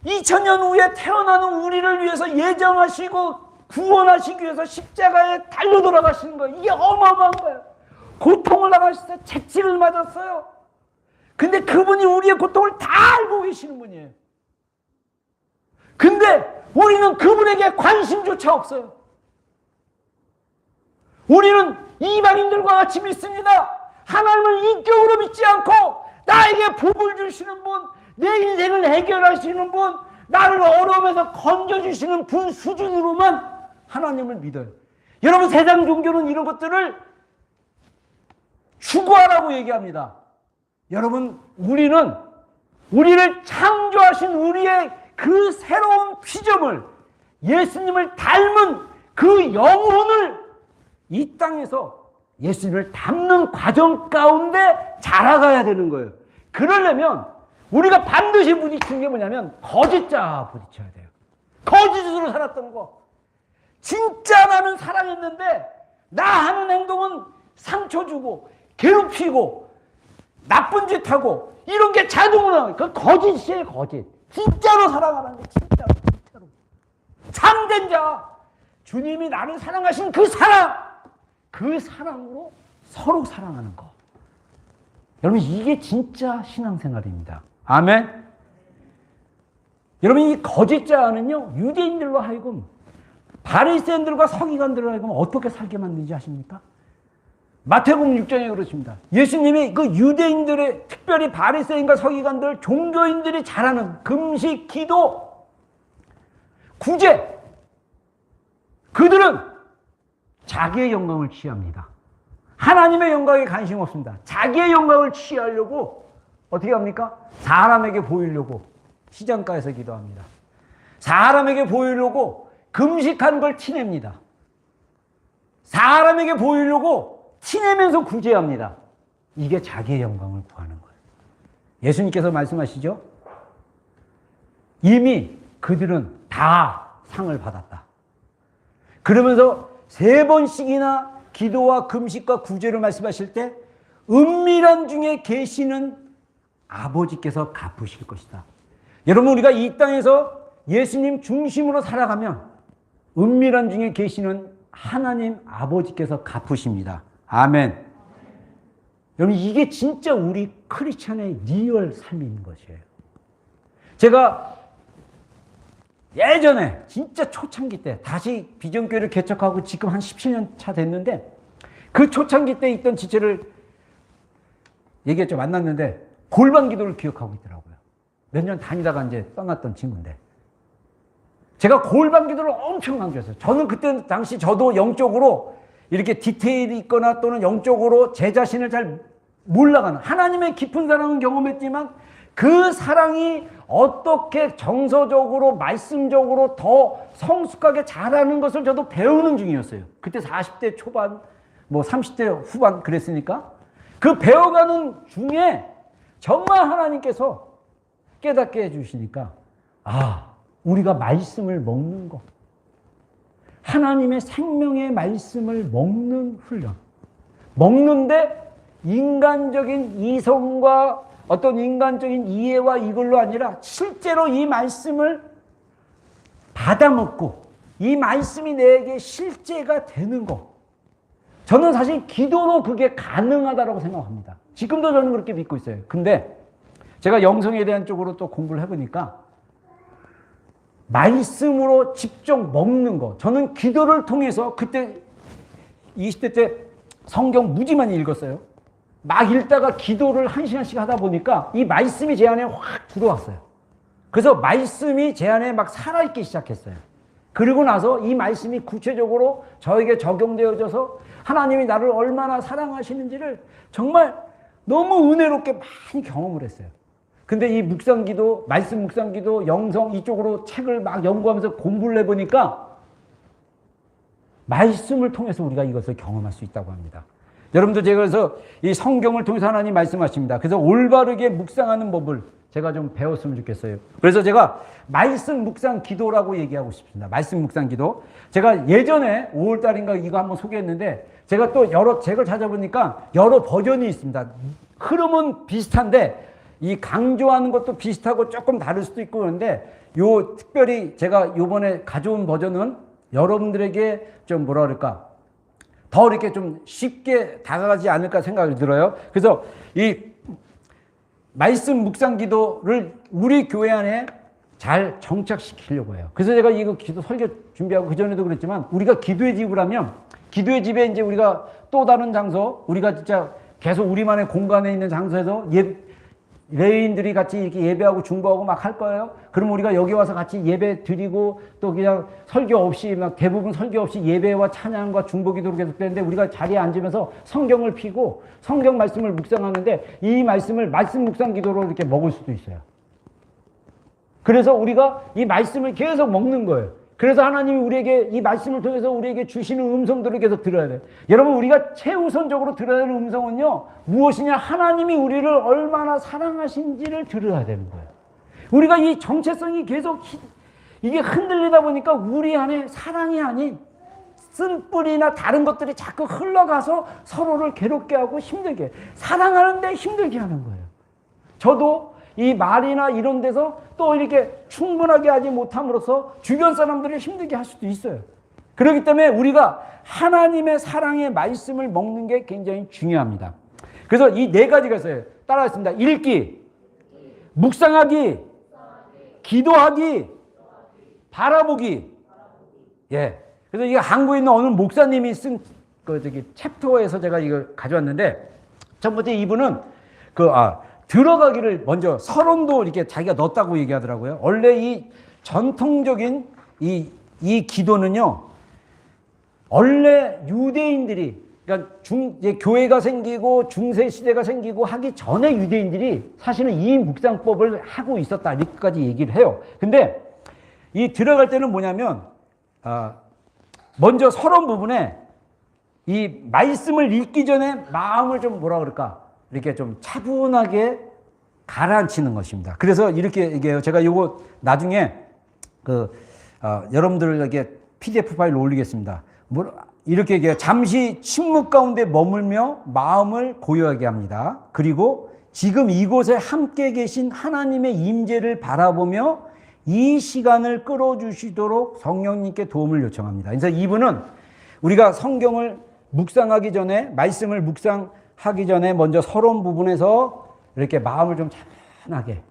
2000년 후에 태어나는 우리를 위해서 예정하시고 구원하시기 위해서 십자가에 달려 돌아가시는 거예요. 이게 어마어마한 거예요. 고통을 당하셨어요. 채찍을 맞았어요. 근데 그분이 우리의 고통을 다 알고 계시는 분이에요. 근데 우리는 그분에게 관심조차 없어요. 우리는 이방인들과 같이 믿습니다. 하나님을 인격으로 믿지 않고 나에게 복을 주시는 분, 내 인생을 해결하시는 분, 나를 어려움에서 건져주시는 분 수준으로만 하나님을 믿어요. 여러분, 세상 종교는 이런 것들을 추구하라고 얘기합니다. 여러분, 우리를 창조하신 우리의 그 새로운 피조물, 예수님을 닮은 그 영혼을 이 땅에서 예수님을 닮는 과정 가운데 자라가야 되는 거예요. 그러려면 우리가 반드시 부딪히는 게 뭐냐면 거짓자 부딪혀야 돼요. 거짓으로 살았던 거. 진짜 나는 사랑했는데 나 하는 행동은 상처 주고 괴롭히고 나쁜 짓 하고 이런 게 자동으로 그 거짓이에요. 거짓. 진짜로 사랑하라는 게 진짜로. 참된 자. 주님이 나를 사랑하신 그 사랑으로 서로 사랑하는 거. 여러분, 이게 진짜 신앙생활입니다. 아멘. 여러분, 이 거짓자는요, 유대인들로 하여금 바리새인들과 서기관들로 하여금 어떻게 살게 만드는지 아십니까? 마태복음 6장에 그렇습니다. 예수님이 그 유대인들의, 특별히 바리새인과 서기관들, 종교인들이 잘하는 금식, 기도, 구제, 그들은 자기의 영광을 취합니다. 하나님의 영광에 관심 없습니다. 자기의 영광을 취하려고 어떻게 합니까? 사람에게 보이려고 시장가에서 기도합니다. 사람에게 보이려고 금식하는 걸 티냅니다. 사람에게 보이려고 티내면서 구제합니다. 이게 자기의 영광을 구하는 거예요. 예수님께서 말씀하시죠? 이미 그들은 다 상을 받았다. 그러면서 3번씩이나 기도와 금식과 구제를 말씀하실 때 은밀한 중에 계시는 아버지께서 갚으실 것이다. 여러분, 우리가 이 땅에서 예수님 중심으로 살아가면 은밀한 중에 계시는 하나님 아버지께서 갚으십니다. 아멘. 여러분, 이게 진짜 우리 크리스찬의 리얼 삶인 것이에요. 제가 예전에 진짜 초창기 때 다시 비전교회를 개척하고 지금 한 17년 차 됐는데 그 초창기 때 있던 지체를 얘기했죠. 만났는데 골반 기도를 기억하고 있더라고요. 몇 년 다니다가 이제 떠났던 친구인데 제가 골반 기도를 엄청 강조했어요. 저는 그때 당시 저도 영적으로 이렇게 디테일이 있거나 또는 영적으로 제 자신을 잘 몰라가는 하나님의 깊은 사랑은 경험했지만 그 사랑이 어떻게 정서적으로 말씀적으로 더 성숙하게 잘하는 것을 저도 배우는 중이었어요. 그때 40대 초반 뭐 30대 후반 그랬으니까 그 배워가는 중에 정말 하나님께서 깨닫게 해주시니까 우리가 말씀을 먹는 거, 하나님의 생명의 말씀을 먹는 훈련, 먹는데 인간적인 이성과 어떤 인간적인 이해와 이걸로 아니라 실제로 이 말씀을 받아먹고 이 말씀이 내게 실제가 되는 거. 저는 사실 기도로 그게 가능하다고 생각합니다. 지금도 저는 그렇게 믿고 있어요. 근데 제가 영성에 대한 쪽으로 또 공부를 해보니까 말씀으로 직접 먹는 거. 저는 기도를 통해서 그때 20대 때 성경 무지 많이 읽었어요. 막 읽다가 기도를 1시간씩 하다 보니까 이 말씀이 제 안에 확 들어왔어요. 그래서 말씀이 제 안에 막 살아있기 시작했어요. 그리고 나서 이 말씀이 구체적으로 저에게 적용되어져서 하나님이 나를 얼마나 사랑하시는지를 정말 너무 은혜롭게 많이 경험을 했어요. 근데 이 묵상기도, 말씀 묵상기도, 영성 이쪽으로 책을 막 연구하면서 공부를 해보니까 말씀을 통해서 우리가 이것을 경험할 수 있다고 합니다. 여러분들, 제가 그래서 이 성경을 통해서 하나님 말씀하십니다. 그래서 올바르게 묵상하는 법을 제가 좀 배웠으면 좋겠어요. 그래서 제가 말씀 묵상 기도라고 얘기하고 싶습니다. 말씀 묵상 기도. 제가 예전에 5월달인가 이거 한번 소개했는데 제가 또 여러 책을 찾아보니까 여러 버전이 있습니다. 흐름은 비슷한데 이 강조하는 것도 비슷하고 조금 다를 수도 있고 그런데 요 특별히 제가 요번에 가져온 버전은 여러분들에게 좀 뭐라 그럴까 더 이렇게 좀 쉽게 다가가지 않을까 생각이 들어요. 그래서 이 말씀 묵상 기도를 우리 교회 안에 잘 정착시키려고 해요. 그래서 제가 이거 기도 설교 준비하고 그전에도 그랬지만 우리가 기도의 집을 하면 기도의 집에 이제 우리가 또 다른 장소, 우리가 진짜 계속 우리만의 공간에 있는 장소에서 레인들이 같이 이렇게 예배하고 중보하고 막 할 거예요. 그럼 우리가 여기 와서 같이 예배 드리고 또 그냥 설교 없이 막 대부분 설교 없이 예배와 찬양과 중보 기도로 계속 되는데 우리가 자리에 앉으면서 성경을 피고 성경 말씀을 묵상하는데 이 말씀을 말씀 묵상 기도로 이렇게 먹을 수도 있어요. 그래서 우리가 이 말씀을 계속 먹는 거예요. 그래서 하나님이 우리에게 이 말씀을 통해서 우리에게 주시는 음성들을 계속 들어야 돼요. 여러분 우리가 최우선적으로 들어야 되는 음성은요. 무엇이냐? 하나님이 우리를 얼마나 사랑하신지를 들어야 되는 거예요. 우리가 이 정체성이 계속 이게 흔들리다 보니까 우리 안에 사랑이 아닌 쓴뿌리나 다른 것들이 자꾸 흘러가서 서로를 괴롭게 하고 힘들게 해요. 사랑하는데 힘들게 하는 거예요. 저도 이 말이나 이런 데서 또 이렇게 충분하게 하지 못함으로써 주변 사람들을 힘들게 할 수도 있어요. 그렇기 때문에 우리가 하나님의 사랑의 말씀을 먹는 게 굉장히 중요합니다. 그래서 이 네 가지가 있어요. 따라하겠습니다. 읽기, 묵상하기, 기도하기, 바라보기. 예. 그래서 이게 한국에 있는 어느 목사님이 쓴 챕터에서 제가 이걸 가져왔는데 첫 번째 이분은 들어가기를 먼저 서론도 이렇게 자기가 넣었다고 얘기하더라고요. 원래 이 전통적인 이 기도는요, 원래 유대인들이, 그러니까 교회가 생기고 중세 시대가 생기고 하기 전에 유대인들이 사실은 이 묵상법을 하고 있었다. 이렇게까지 얘기를 해요. 근데 이 들어갈 때는 뭐냐면, 먼저 서론 부분에 이 말씀을 읽기 전에 마음을 좀 뭐라 그럴까? 이렇게 좀 차분하게 가라앉히는 것입니다. 그래서 이렇게 얘기해요. 제가 이거 나중에 여러분들에게 PDF 파일을 올리겠습니다. 이렇게 얘기해요. 잠시 침묵 가운데 머물며 마음을 고요하게 합니다. 그리고 지금 이곳에 함께 계신 하나님의 임재를 바라보며 이 시간을 끌어주시도록 성령님께 도움을 요청합니다. 그래서 이분은 우리가 성경을 묵상하기 전에, 말씀을 묵상하기 전에 먼저 서론 부분에서 이렇게 마음을 좀 차분하게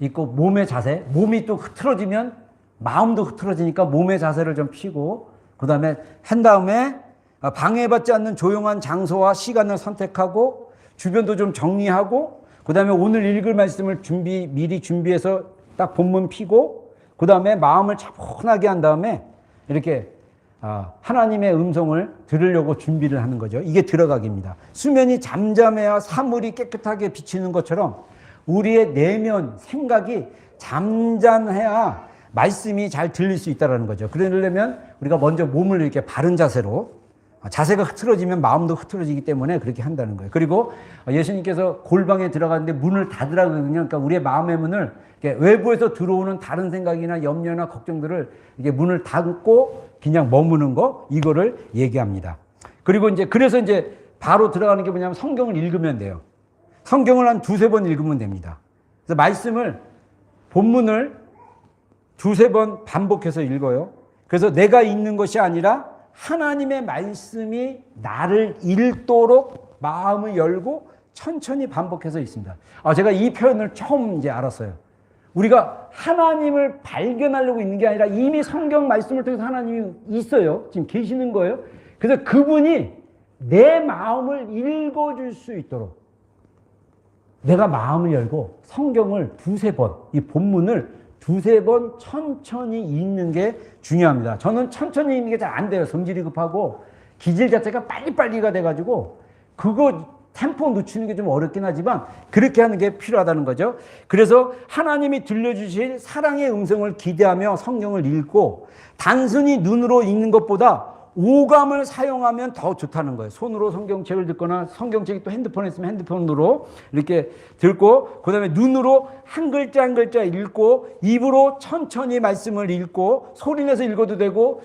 있고 몸의 자세, 몸이 또 흐트러지면 마음도 흐트러지니까 몸의 자세를 좀 피고 그 다음에 한 다음에 방해받지 않는 조용한 장소와 시간을 선택하고 주변도 좀 정리하고 그 다음에 오늘 읽을 말씀을 미리 준비해서 딱 본문 피고 그 다음에 마음을 차분하게 한 다음에 이렇게 하나님의 음성을 들으려고 준비를 하는 거죠. 이게 들어가기입니다. 수면이 잠잠해야 사물이 깨끗하게 비치는 것처럼 우리의 내면 생각이 잠잠해야 말씀이 잘 들릴 수 있다는 거죠. 그러려면 우리가 먼저 몸을 이렇게 바른 자세로, 자세가 흐트러지면 마음도 흐트러지기 때문에 그렇게 한다는 거예요. 그리고 예수님께서 골방에 들어가는데 문을 닫으라거든요. 그러니까 우리의 마음의 문을 외부에서 들어오는 다른 생각이나 염려나 걱정들을 이게 문을 닫고 그냥 머무는 거, 이거를 얘기합니다. 그리고 그래서 바로 들어가는 게 뭐냐면 성경을 읽으면 돼요. 성경을 한 두세 번 읽으면 됩니다. 그래서 말씀을, 본문을 두세 번 반복해서 읽어요. 그래서 내가 읽는 것이 아니라 하나님의 말씀이 나를 읽도록 마음을 열고 천천히 반복해서 있습니다. 제가 이 표현을 처음 알았어요. 우리가 하나님을 발견하려고 있는 게 아니라 이미 성경 말씀을 통해서 하나님이 있어요. 지금 계시는 거예요. 그래서 그분이 내 마음을 읽어줄 수 있도록 내가 마음을 열고 성경을 두세 번, 이 본문을 두세 번 천천히 읽는 게 중요합니다. 저는 천천히 읽는 게 잘 안 돼요. 성질이 급하고 기질 자체가 빨리빨리가 돼가지고 그거 템포 늦추는 게 좀 어렵긴 하지만 그렇게 하는 게 필요하다는 거죠. 그래서 하나님이 들려주실 사랑의 음성을 기대하며 성경을 읽고 단순히 눈으로 읽는 것보다 오감을 사용하면 더 좋다는 거예요. 손으로 성경책을 듣거나 성경책이 또 핸드폰에 있으면 핸드폰으로 이렇게 듣고 그 다음에 눈으로 한 글자 한 글자 읽고 입으로 천천히 말씀을 읽고 소리내서 읽어도 되고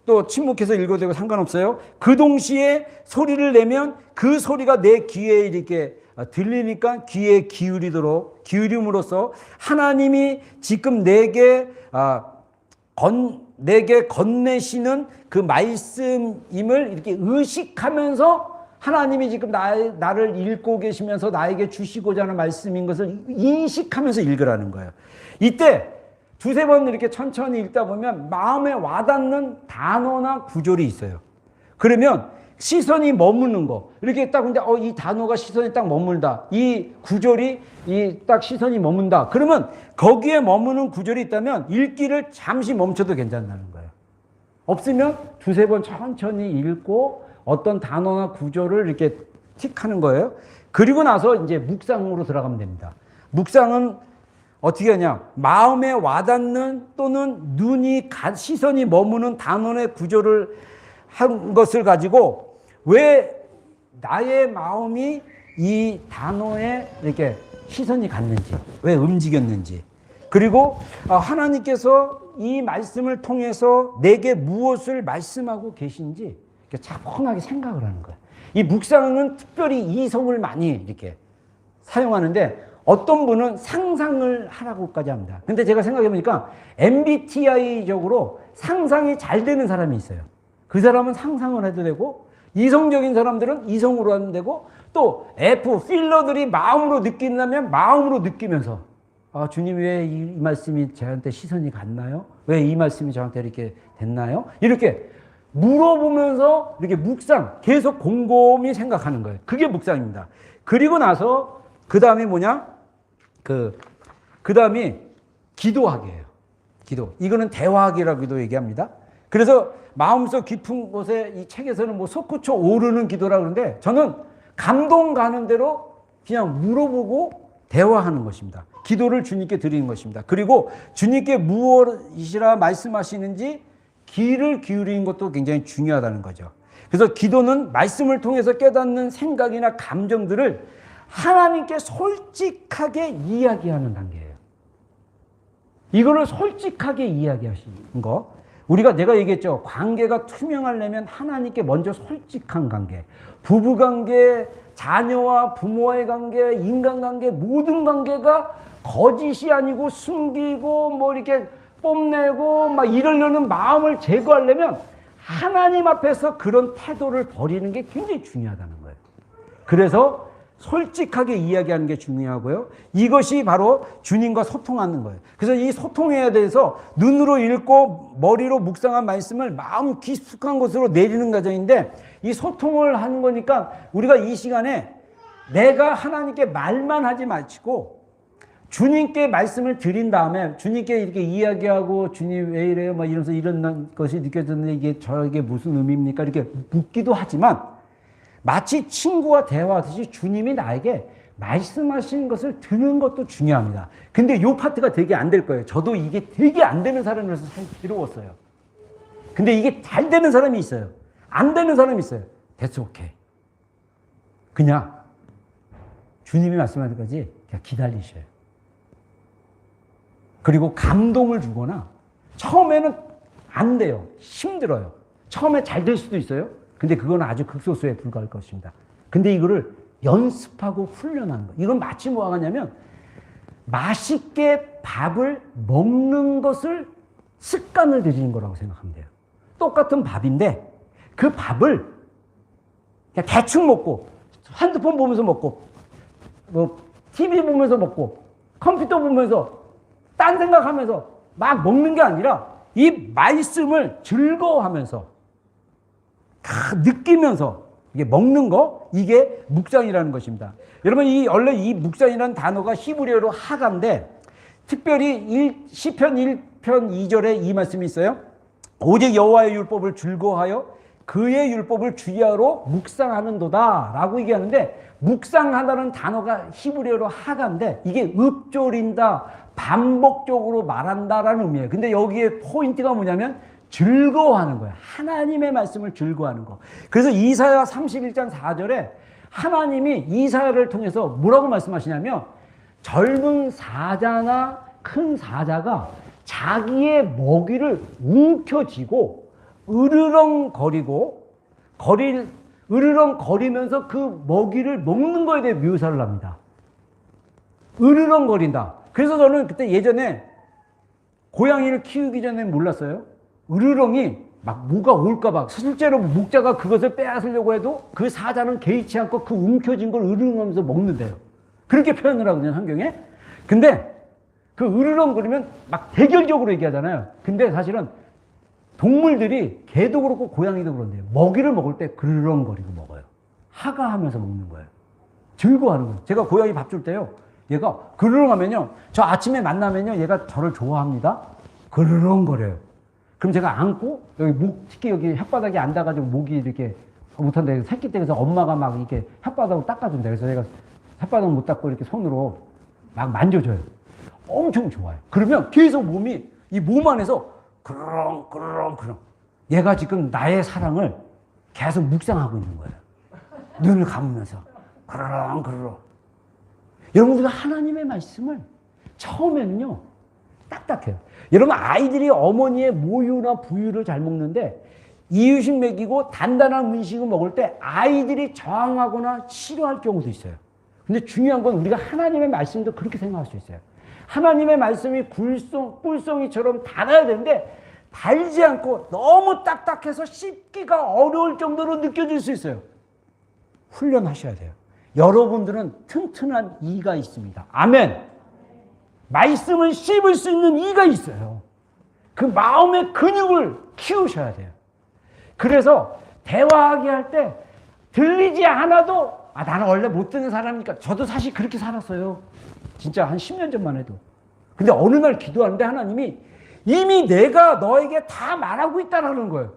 또 침묵해서 읽어도 되고 상관없어요. 그 동시에 소리를 내면 그 소리가 내 귀에 이렇게 들리니까 귀에 기울임으로써 하나님이 지금 내게 건네시는 그 말씀임을 이렇게 의식하면서 하나님이 지금 나를 읽고 계시면서 나에게 주시고자 하는 말씀인 것을 인식하면서 읽으라는 거예요. 이때 두세 번 이렇게 천천히 읽다 보면 마음에 와닿는 단어나 구절이 있어요. 그러면 시선이 머무는 거. 이렇게 딱 근데 이 단어가 시선이 딱 머물다. 이 구절이 이 딱 시선이 머문다. 그러면 거기에 머무는 구절이 있다면 읽기를 잠시 멈춰도 괜찮다는 거예요. 없으면 두세 번 천천히 읽고 어떤 단어나 구절을 이렇게 틱하는 거예요. 그리고 나서 이제 묵상으로 들어가면 됩니다. 묵상은 어떻게 하냐? 마음에 와닿는 또는 시선이 머무는 단어의 구조를 한 것을 가지고 왜 나의 마음이 이 단어에 이렇게 시선이 갔는지, 왜 움직였는지, 그리고 하나님께서 이 말씀을 통해서 내게 무엇을 말씀하고 계신지 차분하게 생각을 하는 거예요. 이 묵상은 특별히 이성을 많이 이렇게 사용하는데 어떤 분은 상상을 하라고까지 합니다. 근데 제가 생각해 보니까 MBTI적으로 상상이 잘 되는 사람이 있어요. 그 사람은 상상을 해도 되고, 이성적인 사람들은 이성으로 하면 되고, 또 필러들이 마음으로 느낀다면 마음으로 느끼면서 주님 왜 이 말씀이 저한테 시선이 갔나요? 왜 이 말씀이 저한테 이렇게 됐나요? 이렇게 물어보면서 이렇게 묵상, 계속 곰곰이 생각하는 거예요. 그게 묵상입니다. 그리고 나서 그 다음에 뭐냐? 그 다음이 기도하기예요. 기도. 이거는 대화하기라고도 얘기합니다. 그래서 마음속 깊은 곳에 이 책에서는 뭐 솟구쳐 오르는 기도라고 하는데 저는 감동 가는 대로 그냥 물어보고 대화하는 것입니다. 기도를 주님께 드리는 것입니다. 그리고 주님께 무엇이라 말씀하시는지 귀를 기울이는 것도 굉장히 중요하다는 거죠. 그래서 기도는 말씀을 통해서 깨닫는 생각이나 감정들을 하나님께 솔직하게 이야기하는 단계예요. 이거를 솔직하게 이야기하시는 거. 내가 얘기했죠. 관계가 투명하려면 하나님께 먼저 솔직한 관계. 부부관계, 자녀와 부모의 관계, 인간관계, 모든 관계가 거짓이 아니고 숨기고 뭐 이렇게 뽐내고 막 이러려는 마음을 제거하려면 하나님 앞에서 그런 태도를 버리는 게 굉장히 중요하다는 거예요. 그래서 솔직하게 이야기하는 게 중요하고요. 이것이 바로 주님과 소통하는 거예요. 그래서 이 소통해야 돼서 눈으로 읽고 머리로 묵상한 말씀을 마음 깊숙한 곳으로 내리는 과정인데 이 소통을 하는 거니까 우리가 이 시간에 내가 하나님께 말만 하지 마시고 주님께 말씀을 드린 다음에 주님께 이렇게 이야기하고 주님 왜 이래요? 막 이러면서 이런 것이 느껴졌는데 이게 저에게 무슨 의미입니까? 이렇게 묻기도 하지만 마치 친구와 대화하듯이 주님이 나에게 말씀하시는 것을 듣는 것도 중요합니다. 근데 이 파트가 되게 안 될 거예요. 저도 이게 되게 안 되는 사람이라서 사실 괴로웠어요. 근데 이게 잘 되는 사람이 있어요. 안 되는 사람이 있어요. That's okay. 그냥 주님이 말씀하는 때까지 그냥 기다리셔요. 그리고 감동을 주거나 처음에는 안 돼요. 힘들어요. 처음에 잘 될 수도 있어요. 근데 그건 아주 극소수에 불과할 것입니다. 근데 이거를 연습하고 훈련하는 거. 이건 마치 뭐가 같냐면 맛있게 밥을 먹는 것을 습관을 들이는 거라고 생각하면 돼요. 똑같은 밥인데 그 밥을 그냥 대충 먹고 핸드폰 보면서 먹고 뭐 TV 보면서 먹고 컴퓨터 보면서 딴 생각하면서 막 먹는 게 아니라 이 말씀을 즐거워하면서 느끼면서 이게 먹는 거, 이게 묵상이라는 것입니다. 여러분, 원래 이 묵상이라는 단어가 히브리어로 하가인데, 특별히 시편 1편 2절에 이 말씀이 있어요. 오직 여호와의 율법을 즐거워하여 그의 율법을 주야로 묵상하는도다 라고 얘기하는데, 묵상하다는 단어가 히브리어로 하가인데, 이게 읊조린다, 반복적으로 말한다라는 의미예요. 근데 여기에 포인트가 뭐냐면 즐거워하는 거예요. 하나님의 말씀을 즐거워하는 거. 그래서 이사야 31장 4절에 하나님이 이사야를 통해서 뭐라고 말씀하시냐면 젊은 사자나 큰 사자가 자기의 먹이를 움켜쥐고 으르렁거리면서 그 먹이를 먹는 거에 대해 묘사를 합니다. 으르렁거린다. 그래서 저는 그때 예전에 고양이를 키우기 전에 몰랐어요. 으르렁이 막 뭐가 올까봐 실제로 목자가 그것을 빼앗으려고 해도 그 사자는 개의치 않고 그 움켜진 걸 으르렁하면서 먹는데요. 그렇게 표현을 하거든요, 성경에. 근데 그 으르렁거리면 막 대결적으로 얘기하잖아요. 근데 사실은 동물들이 개도 그렇고 고양이도 그런데요. 먹이를 먹을 때 그르렁거리고 먹어요. 하가하면서 먹는 거예요. 즐거워하는 거예요. 제가 고양이 밥 줄 때요. 얘가 그르렁하면요. 저 아침에 만나면요. 얘가 저를 좋아합니다. 그르렁거려요. 그럼 제가 안고 여기 목, 특히 여기 혓바닥에 앉아가지고 목이 이렇게 못한다. 새끼 때 그래서 엄마가 막 이렇게 혓바닥을 닦아준다. 그래서 제가 혓바닥 못 닦고 이렇게 손으로 막 만져줘요. 엄청 좋아요. 그러면 계속 몸이 이 몸 안에서 그르렁 그르렁 그르렁. 얘가 지금 나의 사랑을 계속 묵상하고 있는 거예요. 눈을 감으면서 그르렁 그르렁. 여러분 우리가 하나님의 말씀을 처음에는요 딱딱해요. 여러분 아이들이 어머니의 모유나 부유를 잘 먹는데 이유식 먹이고 단단한 음식을 먹을 때 아이들이 저항하거나 싫어할 경우도 있어요. 근데 중요한 건 우리가 하나님의 말씀도 그렇게 생각할 수 있어요. 하나님의 말씀이 꿀송이처럼 달아야 되는데 달지 않고 너무 딱딱해서 씹기가 어려울 정도로 느껴질 수 있어요. 훈련하셔야 돼요. 여러분들은 튼튼한 이가 있습니다. 아멘. 말씀을 씹을 수 있는 이가 있어요. 그 마음의 근육을 키우셔야 돼요. 그래서 대화하게 할 때 들리지 않아도 나는 원래 못 듣는 사람이니까 저도 사실 그렇게 살았어요. 진짜 한 10년 전만 해도. 근데 어느 날 기도하는데 하나님이 이미 내가 너에게 다 말하고 있다라는 거예요.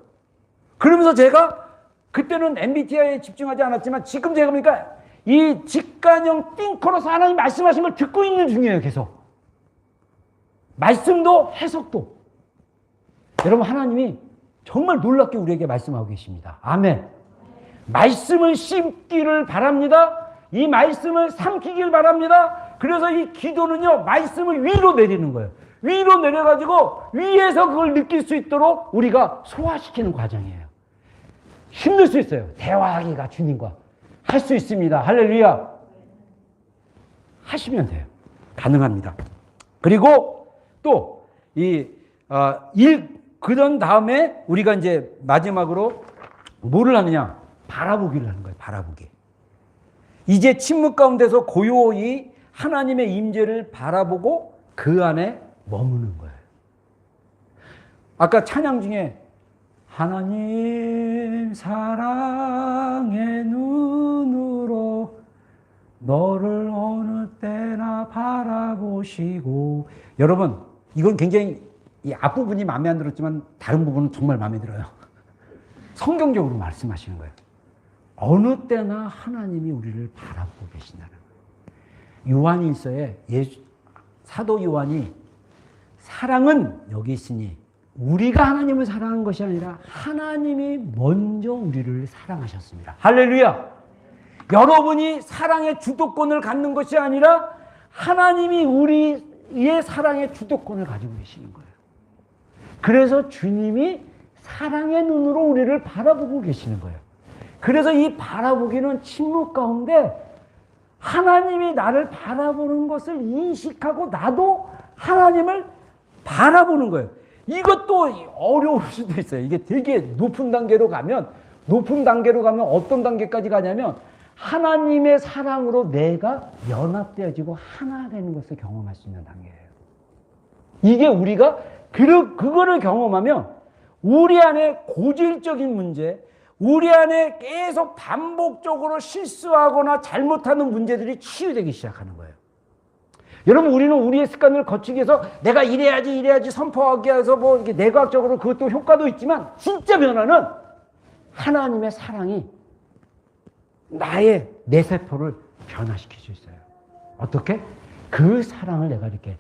그러면서 제가 그때는 MBTI에 집중하지 않았지만 지금 제가 보니까 이 직관형 띵커로서 하나님 말씀하신 걸 듣고 있는 중이에요. 계속. 말씀도 해석도. 여러분 하나님이 정말 놀랍게 우리에게 말씀하고 계십니다. 아멘. 말씀을 씹기를 바랍니다. 이 말씀을 삼키길 바랍니다. 그래서 이 기도는요 말씀을 위로 내리는 거예요. 위로 내려가지고 위에서 그걸 느낄 수 있도록 우리가 소화시키는 과정이에요. 힘들 수 있어요. 대화하기가 주님과 할 수 있습니다. 할렐루야. 하시면 돼요. 가능합니다. 그리고 또 그런 다음에 우리가 이제 마지막으로 뭐를 하느냐? 바라보기를 하는 거예요. 바라보기. 이제 침묵 가운데서 고요히 하나님의 임재를 바라보고 그 안에 머무는 거예요. 아까 찬양 중에 하나님 사랑의 눈으로 너를 어느 때나 바라보시고. 여러분 이건 굉장히 이 앞부분이 마음에 안 들었지만 다른 부분은 정말 마음에 들어요. 성경적으로 말씀하시는 거예요. 어느 때나 하나님이 우리를 바라보고 계신다는 거예요. 요한일서에 사도 요한이 사랑은 여기 있으니 우리가 하나님을 사랑한 것이 아니라 하나님이 먼저 우리를 사랑하셨습니다. 할렐루야. 여러분이 사랑의 주도권을 갖는 것이 아니라 하나님이 우리의 사랑의 주도권을 가지고 계시는 거예요. 그래서 주님이 사랑의 눈으로 우리를 바라보고 계시는 거예요. 그래서 이 바라보기는 침묵 가운데 하나님이 나를 바라보는 것을 인식하고 나도 하나님을 바라보는 거예요. 이것도 어려울 수도 있어요. 이게 되게 높은 단계로 가면 어떤 단계까지 가냐면 하나님의 사랑으로 내가 연합되어지고 하나 되는 것을 경험할 수 있는 단계예요. 이게 우리가 그거를 경험하면 우리 안에 고질적인 문제, 우리 안에 계속 반복적으로 실수하거나 잘못하는 문제들이 치유되기 시작하는 거예요. 여러분 우리는 우리의 습관을 거치기 위해서 내가 이래야지 선포하기 위해서 뭐 이렇게 내과학적으로 그것도 효과도 있지만 진짜 변화는 하나님의 사랑이 나의 뇌세포를 변화시킬 수 있어요. 어떻게? 그 사랑을 내가 이렇게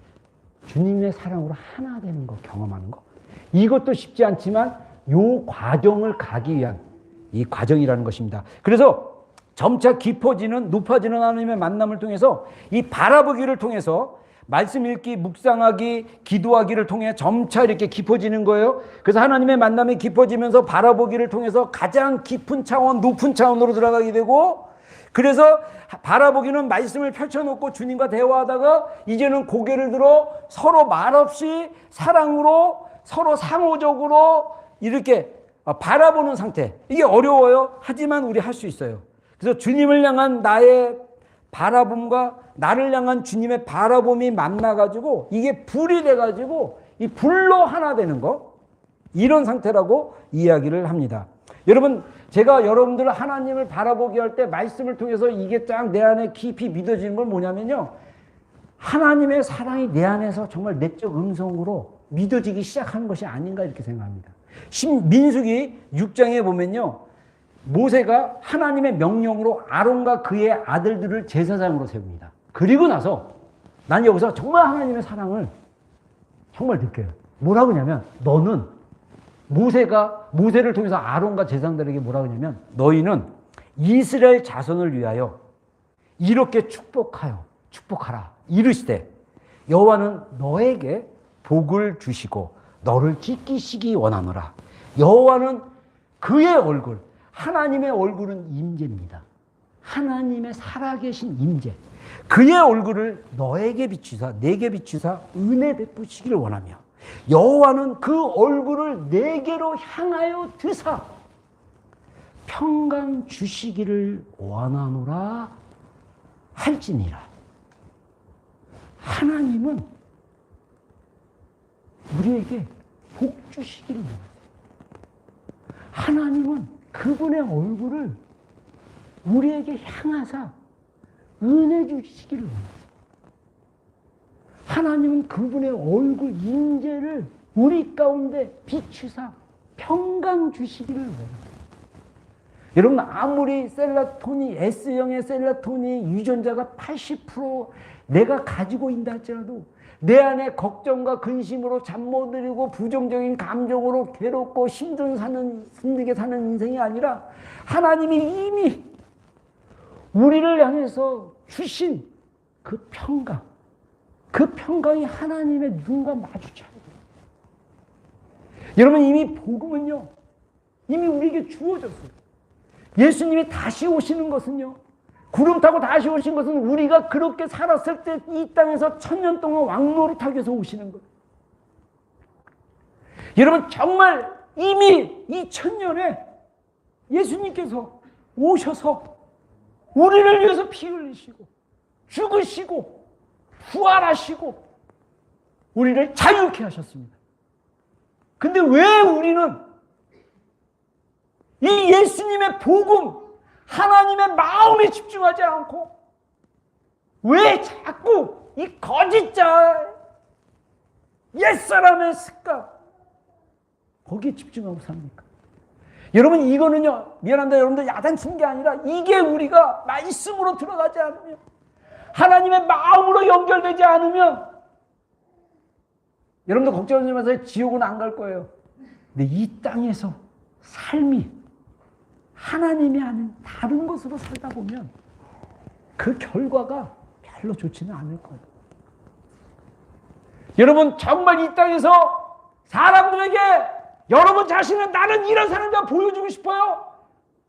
주님의 사랑으로 하나 되는 거 경험하는 거. 이것도 쉽지 않지만 이 과정을 가기 위한 이 과정이라는 것입니다. 그래서 점차 깊어지는 높아지는 하나님의 만남을 통해서 이 바라보기를 통해서 말씀 읽기, 묵상하기, 기도하기를 통해 점차 이렇게 깊어지는 거예요. 그래서 하나님의 만남이 깊어지면서 바라보기를 통해서 가장 깊은 차원, 높은 차원으로 들어가게 되고, 그래서 바라보기는 말씀을 펼쳐놓고 주님과 대화하다가 이제는 고개를 들어 서로 말없이 사랑으로 서로 상호적으로 이렇게 바라보는 상태. 이게 어려워요. 하지만 우리 할 수 있어요. 그래서 주님을 향한 나의 바라봄과 나를 향한 주님의 바라봄이 만나가지고 이게 불이 돼가지고 이 불로 하나 되는 거. 이런 상태라고 이야기를 합니다. 여러분, 제가 여러분들 하나님을 바라보게 할 때 말씀을 통해서 이게 딱 내 안에 깊이 믿어지는 건 뭐냐면요. 하나님의 사랑이 내 안에서 정말 내적 음성으로 믿어지기 시작하는 것이 아닌가 이렇게 생각합니다. 민수기 6장에 보면요. 모세가 하나님의 명령으로 아론과 그의 아들들을 제사장으로 세웁니다. 그리고 나서 난 여기서 정말 하나님의 사랑을 정말 느껴요. 뭐라고 하냐면 너는 모세를 통해서 아론과 제사장들에게 뭐라고 하냐면 너희는 이스라엘 자손을 위하여 이렇게 축복하라 이르시되 여호와는 너에게 복을 주시고 너를 지키시기 원하노라. 여호와는 그의 얼굴, 하나님의 얼굴은 임재입니다. 하나님의 살아계신 임재, 그의 얼굴을 너에게 비추사 내게 비추사 은혜 베푸시기를 원하며 여호와는 그 얼굴을 내게로 향하여 드사 평강 주시기를 원하노라 할지니라. 하나님은 우리에게 복 주시기를 원하세요. 하나님은 그분의 얼굴을 우리에게 향하사 은혜 주시기를 원하세요. 하나님은 그분의 얼굴 임재를 우리 가운데 비추사 평강 주시기를 원합니다. 여러분, 아무리 셀라톤이 S형의 셀라톤이 유전자가 80% 내가 가지고 있다 할지라도 내 안에 걱정과 근심으로 잠 못 이루고 부정적인 감정으로 괴롭고 힘들게 사는 인생이 아니라 하나님이 이미 우리를 향해서 주신 그 평강, 그 평강이 하나님의 눈과 마주쳐야 돼요. 여러분, 이미 복음은요, 이미 우리에게 주어졌어요. 예수님이 다시 오시는 것은요, 구름 타고 다시 오신 것은 우리가 그렇게 살았을 때 이 땅에서 1000년 동안 왕노릇하기 위해서 오시는 거예요. 여러분, 정말 이미 2000년에 예수님께서 오셔서 우리를 위해서 피 흘리시고 죽으시고 부활하시고 우리를 자유케 하셨습니다. 근데 왜 우리는 이 예수님의 복음, 하나님의 마음에 집중하지 않고 왜 자꾸 이 거짓자 옛사람의 습관 거기에 집중하고 삽니까? 여러분, 이거는요, 미안합니다. 여러분들 야단친 게 아니라 이게 우리가 말씀으로 들어가지 않으면, 하나님의 마음으로 연결되지 않으면 여러분들 걱정하지 마세요. 지옥은 안 갈 거예요. 근데 이 땅에서 삶이 하나님이 아닌 다른 것으로 살다 보면 그 결과가 별로 좋지는 않을 거예요. 여러분, 정말 이 땅에서 사람들에게 여러분 자신은 나는 이런 사람이다 보여주고 싶어요?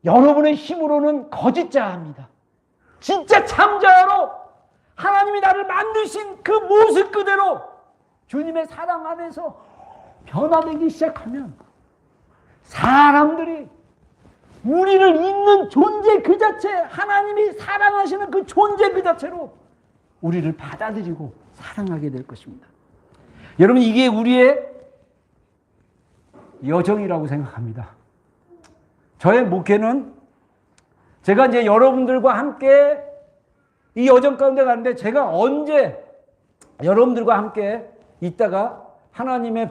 여러분의 힘으로는 거짓자입니다. 진짜 참자로 하나님이 나를 만드신 그 모습 그대로 주님의 사랑 안에서 변화되기 시작하면 사람들이 우리를 있는 존재 그 자체, 하나님이 사랑하시는 그 존재 그 자체로 우리를 받아들이고 사랑하게 될 것입니다. 여러분, 이게 우리의 여정이라고 생각합니다. 저의 목회는 제가 이제 여러분들과 함께 이 여정 가운데 가는데 제가 언제 여러분들과 함께 있다가 하나님의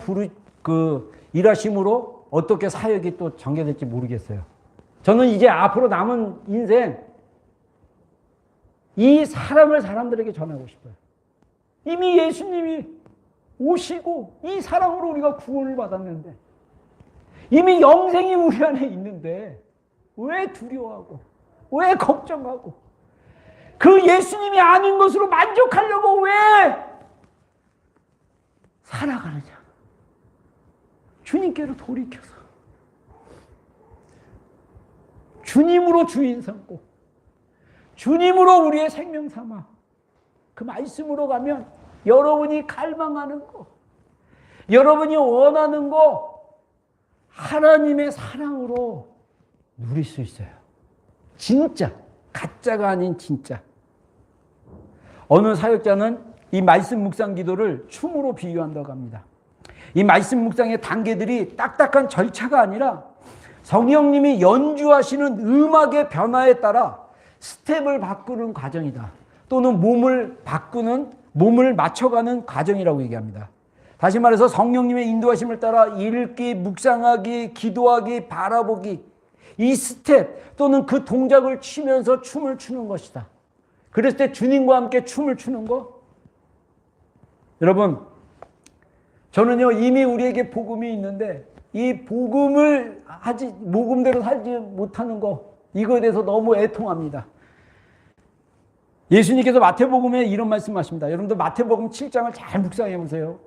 일하심으로 어떻게 사역이 또 전개될지 모르겠어요. 저는 이제 앞으로 남은 인생 이 사랑을 사람들에게 전하고 싶어요. 이미 예수님이 오시고 이 사랑으로 우리가 구원을 받았는데 이미 영생이 우리 안에 있는데 왜 두려워하고 왜 걱정하고 그 예수님이 아닌 것으로 만족하려고 왜 살아가느냐. 주님께로 돌이켜서 주님으로 주인 삼고 주님으로 우리의 생명 삼아 그 말씀으로 가면 여러분이 갈망하는 거, 여러분이 원하는 거 하나님의 사랑으로 누릴 수 있어요. 진짜, 가짜가 아닌 진짜. 어느 사역자는 이 말씀 묵상 기도를 춤으로 비유한다고 합니다. 이 말씀 묵상의 단계들이 딱딱한 절차가 아니라 성령님이 연주하시는 음악의 변화에 따라 스텝을 바꾸는 과정이다. 또는 몸을 맞춰가는 과정이라고 얘기합니다. 다시 말해서 성령님의 인도하심을 따라 읽기, 묵상하기, 기도하기, 바라보기, 이 스텝 또는 그 동작을 취면서 춤을 추는 것이다. 그랬을 때 주님과 함께 춤을 추는 거. 여러분, 저는요 이미 우리에게 복음이 있는데 이 복음대로 살지 못하는 거, 이거에 대해서 너무 애통합니다. 예수님께서 마태복음에 이런 말씀하십니다. 여러분들 마태복음 7장을 잘 묵상해 보세요.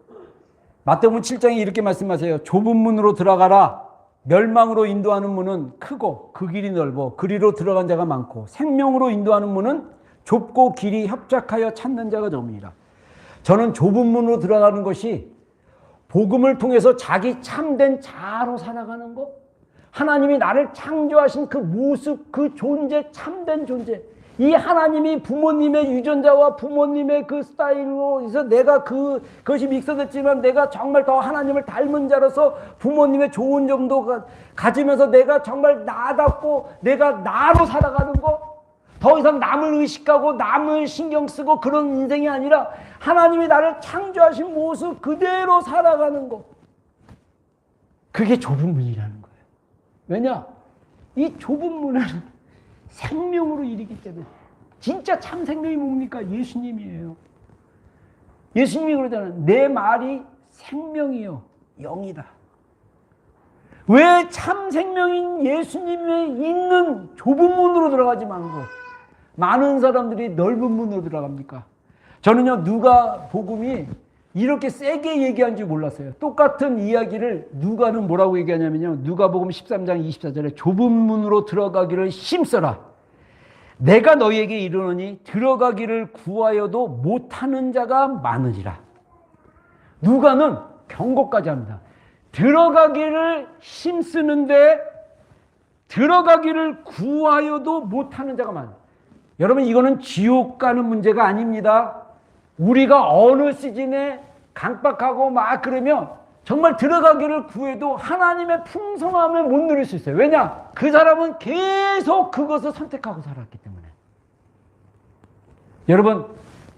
마태복음 7장에 이렇게 말씀하세요. 좁은 문으로 들어가라. 멸망으로 인도하는 문은 크고 그 길이 넓어 그리로 들어간 자가 많고 생명으로 인도하는 문은 좁고 길이 협착하여 찾는 자가 적음이라. 저는 좁은 문으로 들어가는 것이 복음을 통해서 자기 참된 자아로 살아가는 것, 하나님이 나를 창조하신 그 모습, 그 존재, 참된 존재, 이 하나님이 부모님의 유전자와 부모님의 그 스타일로 해서 내가 그것이 믹서됐지만 내가 정말 더 하나님을 닮은 자로서 부모님의 좋은 점도 가지면서 내가 정말 나답고 내가 나로 살아가는 거, 더 이상 남을 의식하고 남을 신경 쓰고 그런 인생이 아니라 하나님이 나를 창조하신 모습 그대로 살아가는 거, 그게 좁은 문이라는 거예요. 왜냐? 이 좁은 문은 생명으로 이르기 때문에. 진짜 참 생명이 뭡니까? 예수님이에요. 예수님이 그러잖아요. 내 말이 생명이요 영이다. 왜 참 생명인 예수님에 있는 좁은 문으로 들어가지 말고 많은 사람들이 넓은 문으로 들어갑니까? 저는요 누가복음이 이렇게 세게 얘기한 줄 몰랐어요. 똑같은 이야기를 누가는 뭐라고 얘기하냐면요, 누가복음 13장 24절에 좁은 문으로 들어가기를 힘써라. 내가 너희에게 이르노니 들어가기를 구하여도 못하는 자가 많으리라. 누가는 경고까지 합니다. 들어가기를 힘쓰는데 들어가기를 구하여도 못하는 자가 많아요. 여러분, 이거는 지옥 가는 문제가 아닙니다. 우리가 어느 시즌에 강박하고 막 그러면 정말 들어가기를 구해도 하나님의 풍성함을 못 누릴 수 있어요. 왜냐? 그 사람은 계속 그것을 선택하고 살았기 때문에. 여러분,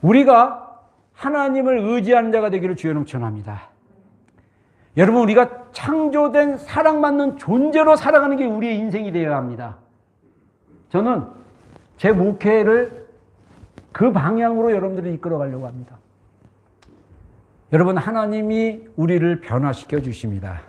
우리가 하나님을 의지하는 자가 되기를 주의 이름으로 축원합니다. 여러분, 우리가 창조된 사랑받는 존재로 살아가는 게 우리의 인생이 되어야 합니다. 저는 제 목회를 그 방향으로 여러분들을 이끌어 가려고 합니다. 여러분, 하나님이 우리를 변화시켜 주십니다.